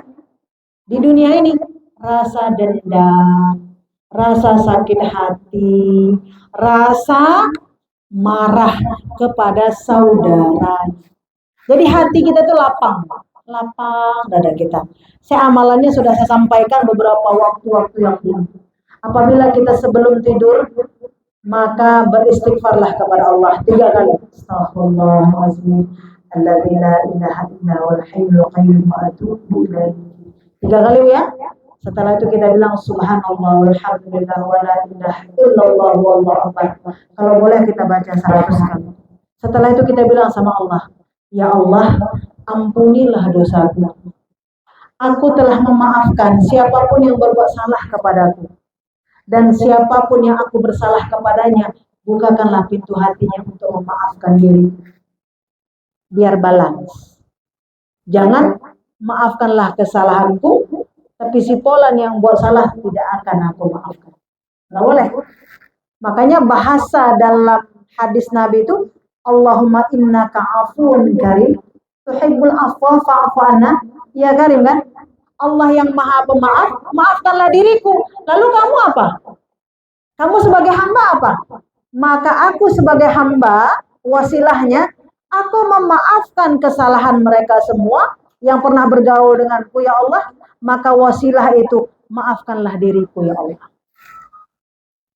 di dunia ini rasa dendam, rasa sakit hati, rasa marah kepada saudara. Jadi hati kita tuh lapang dada kita. Amalannya sudah saya sampaikan beberapa waktu-waktu yang dulu. Apabila kita sebelum tidur, maka beristighfarlah kepada Allah 3 kali. Astaghfirullahaladzim, alladzi la ilaha illa huwal hayyul qayyum wa atubu ilaihi. 3 kali ya. Setelah itu kita bilang subhanallah walhamdulillah wa la ilaha illallah wallahu akbar. Kalau boleh kita baca 100 kali. Setelah itu kita bilang sama Allah, ya Allah, ampunilah dosaku. Aku telah memaafkan siapapun yang berbuat salah kepadaku. Dan siapapun yang aku bersalah kepadanya, bukakanlah pintu hatinya untuk memaafkan diri. Biar balance. Jangan maafkanlah kesalahanku, tapi si Polan yang buat salah tidak akan aku maafkan. Nggak boleh. Makanya bahasa dalam hadis Nabi itu, Allahumma innaka afuun karim, tuhibbul afwa fa'fu anna. Ya karim kan? Allah yang maha pemaaf, maafkanlah diriku. Lalu kamu apa? Kamu sebagai hamba apa? Maka aku sebagai hamba, wasilahnya, aku memaafkan kesalahan mereka semua yang pernah bergaul denganku, ya Allah. Maka wasilah itu, maafkanlah diriku, ya Allah.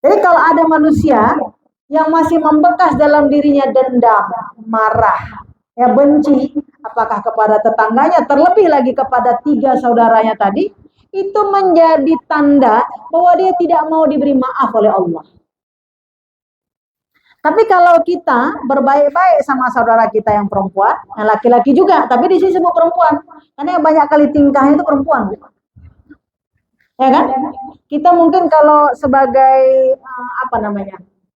Jadi kalau ada manusia yang masih membekas dalam dirinya dendam, marah, ya benci, apakah kepada tetangganya, terlebih lagi kepada 3 saudaranya tadi, itu menjadi tanda bahwa dia tidak mau diberi maaf oleh Allah. Tapi kalau kita berbaik-baik sama saudara kita yang perempuan, yang laki-laki juga, tapi di sini semua perempuan, karena yang banyak kali tingkahnya itu perempuan, ya kan? Kita mungkin kalau sebagai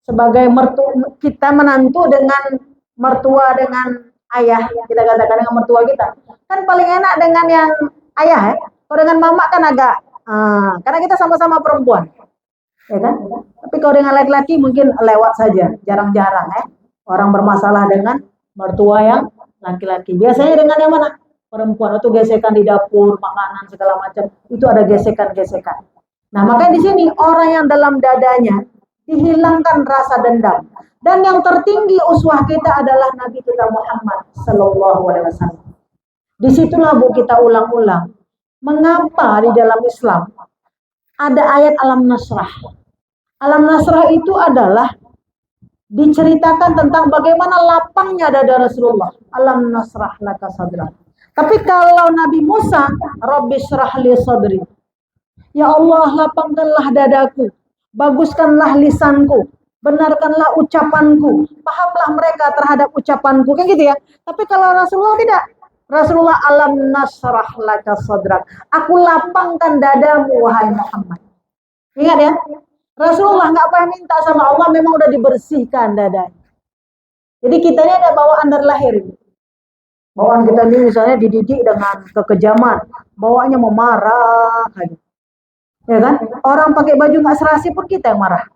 sebagai kita menantu dengan mertua dengan ayah, kita katakan dengan mertua kita, kan paling enak dengan yang ayah ya. Kalau dengan mama kan agak, karena kita sama-sama perempuan, ya kan? Tapi kalau dengan laki-laki mungkin lewat saja, jarang-jarang ya. Orang bermasalah dengan mertua yang laki-laki. Biasanya dengan yang mana? Perempuan, itu gesekan di dapur, makanan segala macam, itu ada gesekan-gesekan. Nah, makanya di sini orang yang dalam dadanya dihilangkan rasa dendam. Dan yang tertinggi uswah kita adalah Nabi kita Muhammad Sallallahu Alaihi Wasallam. Disitulah Bu kita ulang-ulang. Mengapa di dalam Islam ada ayat Alam Nasrah? Alam Nasrah itu adalah diceritakan tentang bagaimana lapangnya dada Rasulullah. Alam Nasrah laka sadrak. Tapi kalau Nabi Musa, Rabbi syrah li sadri. Ya Allah, lapangkanlah dadaku, baguskanlah lisanku, benarkanlah ucapanku, pahamlah mereka terhadap ucapanku, kan gitu ya. Tapi kalau Rasulullah tidak. Rasulullah alam nasrah laka sadrak. Aku lapangkan dadamu wahai Muhammad. Ingat ya, Rasulullah nggak pernah minta sama Allah, memang udah dibersihkan dadanya. Jadi kita ini ada bawaan dari lahir. Bawaan kita ini misalnya dididik dengan kekejaman, bawaannya memarah aja. Ya kan? Orang pakai baju nggak serasi pun kita yang marah.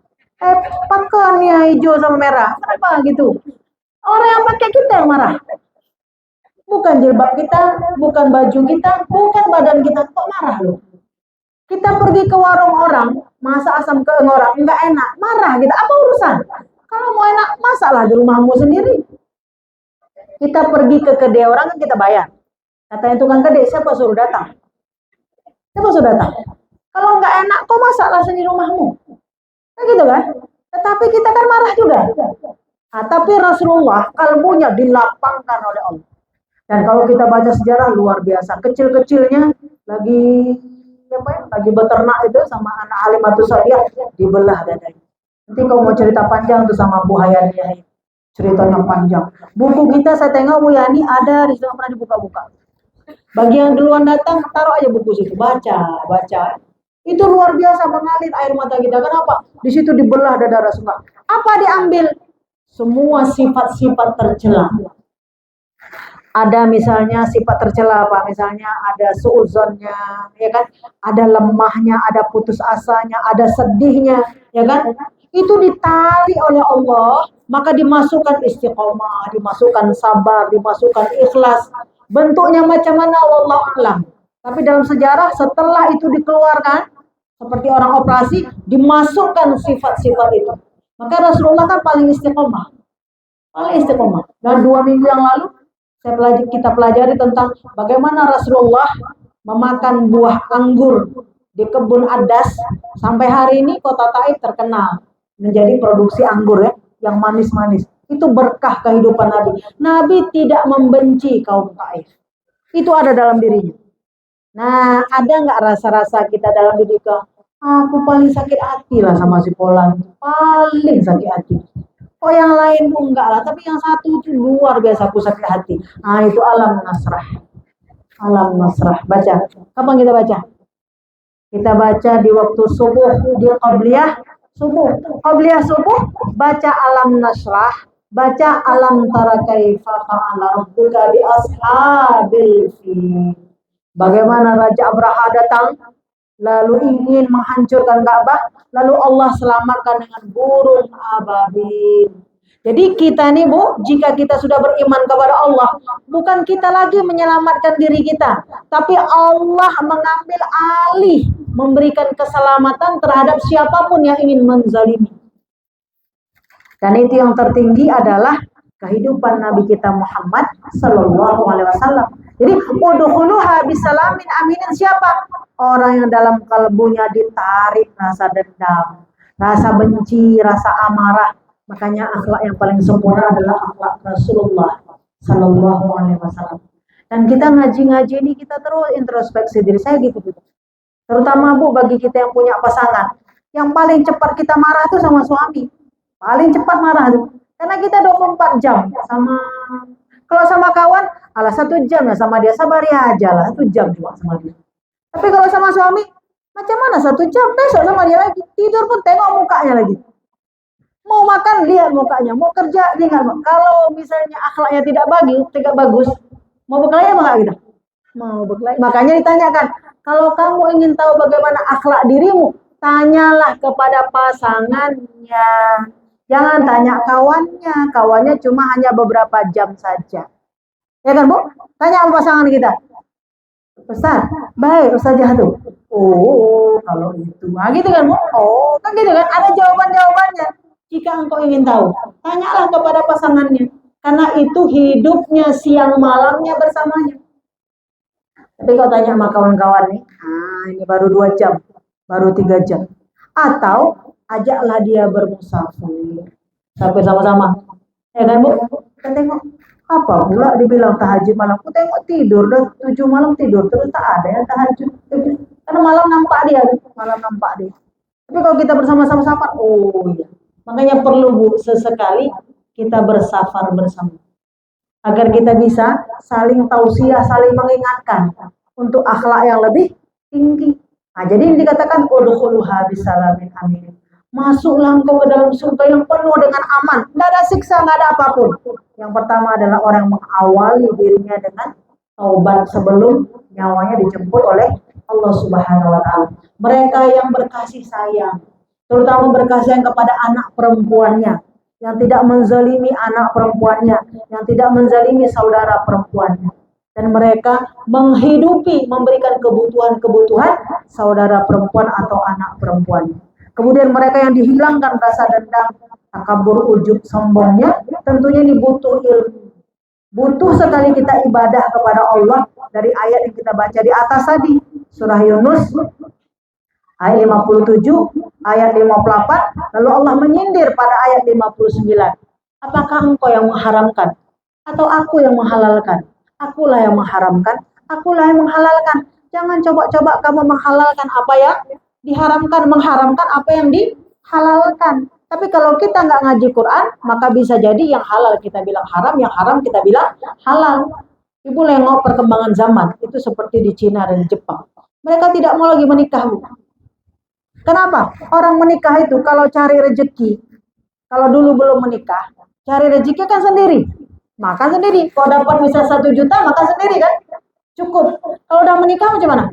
Pakainya hijau sama merah, kenapa gitu? Orang yang pakai kita yang marah. Bukan jilbab kita, bukan baju kita, bukan badan kita. Kok marah loh? Kita pergi ke warung orang, masak asam ke orang, enggak enak, marah kita. Apa urusan? Kalau mau enak, masaklah di rumahmu sendiri. Kita pergi ke kedai orang kan kita bayar. Katanya tukang kedai, siapa suruh datang? Siapa suruh datang? Kalau enggak enak, kok masaklah sendiri rumahmu. Kan gitu kan? Tetapi kita kan marah juga. Nah, tapi Rasulullah kalbunya dilapangkan oleh Allah. Dan kalau kita baca sejarah luar biasa, kecil-kecilnya lagi apa ya? Lagi beternak itu sama anak Halimatus Sa'diyah dibelah dadanya. Nanti kalau mau cerita panjang tuh sama Bu Hayani, ceritanya panjang. Buku kita saya tengok Bu Yani ada di situ, pernah dibuka-buka. Bagi yang duluan datang taruh aja buku situ, baca. Itu luar biasa mengalir air mata kita. Kenapa? Di situ dibelah dada Rasulullah. Apa diambil? Semua sifat-sifat tercela. Ada misalnya sifat tercela apa? Misalnya ada suudzonnya, ya kan? Ada lemahnya, ada putus asanya, ada sedihnya, ya kan? Itu ditarik oleh Allah, maka dimasukkan istiqomah, dimasukkan sabar, dimasukkan ikhlas. Bentuknya macam mana wallahu a'lam. Tapi dalam sejarah setelah itu dikeluarkan seperti orang operasi, dimasukkan sifat-sifat itu. Maka Rasulullah kan paling istiqomah. Paling istiqomah. Dan 2 minggu yang lalu kita pelajari tentang bagaimana Rasulullah memakan buah anggur di kebun Adas. Sampai hari ini kota Taif terkenal menjadi produksi anggur ya, yang manis-manis. Itu berkah kehidupan Nabi. Nabi tidak membenci kaum Taif. Itu ada dalam dirinya. Nah, ada nggak rasa-rasa kita dalam diri aku paling sakit hati lah sama si Polan. Paling sakit hati. Oh yang lain tuh enggak lah, tapi yang satu itu luar biasa aku sakit hati. Nah itu alam nasrah. Alam nasrah. Baca. Kapan kita baca? Kita baca di waktu subuh, di qabliyah subuh. Qabliyah subuh, baca alam nasrah, baca alam tara kaifa fa'ala rabbuka bi ashabil fil. Bagaimana Raja Abraha datang lalu ingin menghancurkan Ka'bah, lalu Allah selamatkan dengan burung ababil. Jadi kita nih Bu, jika kita sudah beriman kepada Allah, bukan kita lagi menyelamatkan diri kita, tapi Allah mengambil alih, memberikan keselamatan terhadap siapapun yang ingin menzalimi. Dan itu yang tertinggi adalah kehidupan Nabi kita Muhammad Sallallahu Alaihi Wasallam. Jadi udkhuluha bisalamin aminin, siapa? Orang yang dalam kalbunya ditarik rasa dendam, rasa benci, rasa amarah. Makanya akhlak yang paling sempurna adalah akhlak Rasulullah Sallallahu Alaihi Wasallam. Dan kita ngaji-ngaji ini kita terus introspeksi diri saya gitu. Terutama Bu bagi kita yang punya pasangan, yang paling cepat kita marah tuh sama suami. Paling cepat marah tuh. Karena kita 24 jam sama, kalau sama kawan, alah 1 jam ya sama dia, sabar ya aja lah, 1 jam cuma sama dia. Tapi kalau sama suami, macam mana 1 jam, besok sama dia lagi, tidur pun tengok mukanya lagi. Mau makan, lihat mukanya, mau kerja, lihat. Kalau misalnya akhlaknya tidak bagus, mau berkelahi apa enggak kita? Mau berkelahi. Makanya ditanyakan, kalau kamu ingin tahu bagaimana akhlak dirimu, tanyalah kepada pasangannya. Jangan tanya kawannya cuma hanya beberapa jam saja. Ya kan Bu? Tanya sama pasangan kita. Ustaz, baik Ustazah tuh. Oh, kalau itu. Nah gitu kan Bu? Oh, kan gitu kan? Ada jawabannya. Jika engkau ingin tahu, tanyalah kepada pasangannya. Karena itu hidupnya siang malamnya bersamanya. Tapi kalau tanya sama kawan-kawan nih, ini baru 2 jam, baru 3 jam. Atau ajaklah dia bermusafir sampai sama-sama, ya kan Bu? Kita tengok apa pula dibilang tahajud malam. Aku tengok tidur dan 7 malam tidur terus, tak ada yang tahajud karena malam nampak dia. Tapi kalau kita bersama-sama safar, oh iya, makanya perlu Bu sesekali kita bersafar bersama agar kita bisa saling tausiah, saling mengingatkan untuk akhlak yang lebih tinggi. Nah jadi ini dikatakan udkhuluha bisalamin amin. Masuklah engkau ke dalam surga yang penuh dengan aman. Tidak ada siksa, tidak ada apapun. Yang pertama adalah orang yang mengawali dirinya dengan taubat sebelum nyawanya dijemput oleh Allah Subhanahu wa Ta'ala. Mereka yang berkasih sayang, terutama berkasih sayang kepada anak perempuannya, yang tidak menzalimi anak perempuannya, yang tidak menzalimi saudara perempuannya. dan mereka menghidupi, memberikan kebutuhan-kebutuhan saudara perempuan atau anak perempuan. Kemudian mereka yang dihilangkan rasa dendam, takabur, ujub, sombongnya, tentunya ini butuh ilmu. Butuh sekali kita ibadah kepada Allah dari ayat yang kita baca di atas tadi, surah Yunus ayat 57, ayat 58, lalu Allah menyindir pada ayat 59. Apakah engkau yang mengharamkan atau aku yang menghalalkan? Akulah yang mengharamkan, akulah yang menghalalkan. Jangan coba-coba kamu menghalalkan apa yang diharamkan, mengharamkan apa yang dihalalkan. Tapi kalau kita nggak ngaji Quran, maka bisa jadi yang halal kita bilang haram, yang haram kita bilang halal. Ibu nengok perkembangan zaman, itu seperti di Cina dan Jepang. Mereka tidak mau lagi menikah, Bu. Kenapa? Orang menikah itu kalau cari rezeki, kalau dulu belum menikah, cari rezeki kan sendiri. Makan sendiri. Kalau dapat bisa 1 juta, makan sendiri kan? Cukup. Kalau udah menikah macam mana?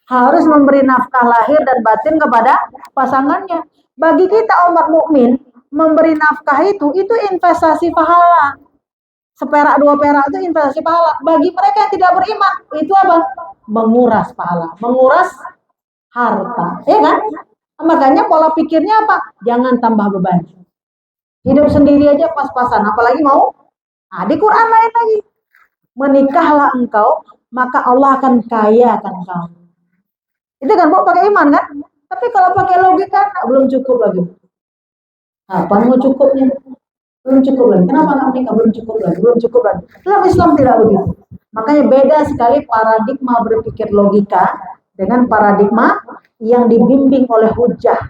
Harus memberi nafkah lahir dan batin kepada pasangannya. Bagi kita umat mukmin, memberi nafkah itu investasi pahala. Seperak 2 perak itu investasi pahala. Bagi mereka yang tidak beriman, itu apa? Menguras pahala, menguras harta. Ya kan? Makanya pola pikirnya apa? Jangan tambah beban. Hidup sendiri aja pas-pasan, apalagi mau. Nah, di Quran lain lagi. Menikahlah engkau, maka Allah akan kaya akan kamu. Itu kan Bu pakai iman kan? Tapi kalau pakai logika belum cukup lagi. Apa mau cukupnya? Belum cukup lagi. Kenapa nggak menikah? Belum cukup lagi. Belum cukup lagi. Dalam Islam tidak begitu. Makanya beda sekali paradigma berpikir logika dengan paradigma yang dibimbing oleh hujah,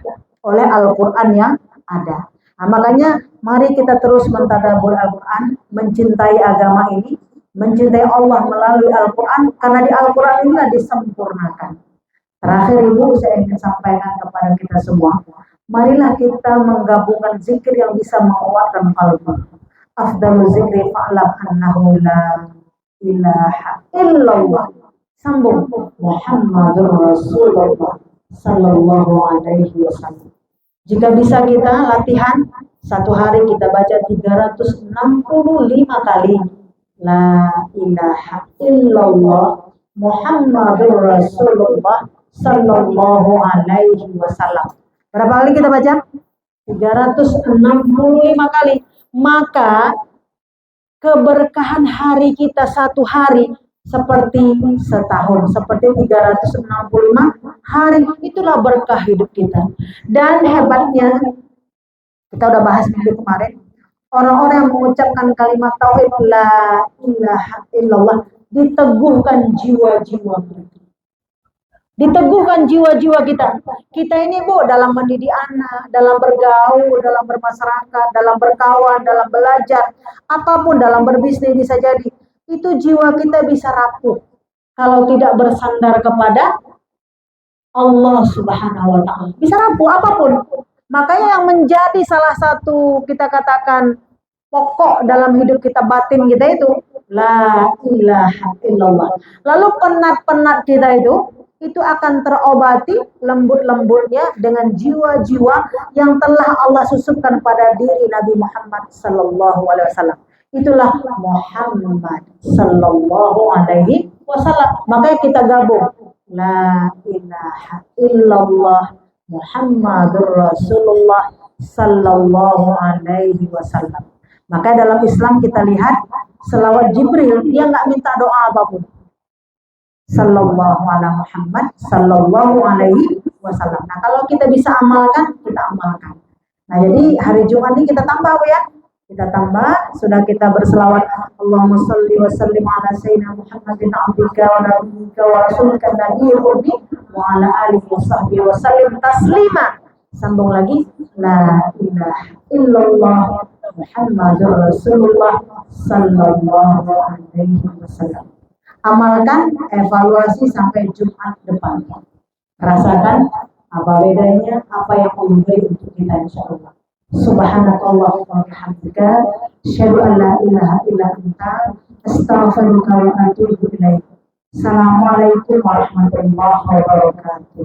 oleh Al-Quran yang ada. Nah, makanya mari kita terus mentadabbur Al-Quran, mencintai agama ini, mencintai Allah melalui Al-Quran, karena di Al-Quran inilah disempurnakan. Terakhir Ibu, saya ingin sampaikan kepada kita semua, marilah kita menggabungkan zikir yang bisa menguatkan kalbu. Afdalu zikri fa'lam annahu la ilaha illallah. Sambung, Muhammadur Rasulullah sallallahu alaihi wasallam. Jika bisa kita latihan, 1 hari kita baca 365 kali. La ilaha illallah Muhammadur Rasulullah sallallahu alaihi wasallam. Berapa kali kita baca? 365 kali. Maka keberkahan hari kita 1 hari seperti setahun, seperti 365 hari. Itulah berkah hidup kita. Dan hebatnya, kita udah bahas minggu kemarin, orang-orang yang mengucapkan kalimat tauhid la ilaha illallah, diteguhkan jiwa-jiwa mereka. Diteguhkan jiwa-jiwa kita. Kita ini Bu, dalam mendidik anak, dalam bergaul, dalam bermasyarakat, dalam berkawan, dalam belajar, apapun dalam berbisnis bisa jadi. Itu jiwa kita bisa rapuh kalau tidak bersandar kepada Allah Subhanahu wa Ta'ala. Bisa rapuh apapun. Makanya yang menjadi salah satu kita katakan pokok dalam hidup kita, batin kita itu la ilaha illallah. Lalu penat-penat kita itu akan terobati lembut-lembutnya dengan jiwa-jiwa yang telah Allah susupkan pada diri Nabi Muhammad sallallahu alaihi wasallam. Itulah Muhammad sallallahu alaihi wasallam. Makanya kita gabung la ilaha illallah Muhammadur Rasulullah sallallahu alaihi wasallam. Maka dalam Islam kita lihat selawat Jibril, dia nggak minta doa apapun. Sallallahu ala Muhammad sallallahu alaihi wasallam. Nah, kalau kita bisa amalkan, kita amalkan. Nah, jadi hari Jumat ini kita tambah ya. Kita tambah, sudah kita berselawat Allahumma salli wa sallim ala sayyidina Muhammadin abdika wa nabiyyika wa rasulika nabiyil ummi wa ala alihi wa sahbihi wa sallim taslima. Sambung lagi, la ilaha illallah Muhammadur Rasulullah sallallahu alaihi wasallam. Amalkan, evaluasi sampai Jumat depan. Rasakan apa bedanya, apa yang Allah beri untuk kita insyaallah. Subhanakallahumma wa bihamdika asyhadu an la ilaha illa anta astaghfiruka wa atubu ilaik. Assalamualaikum warahmatullahi wabarakatuh.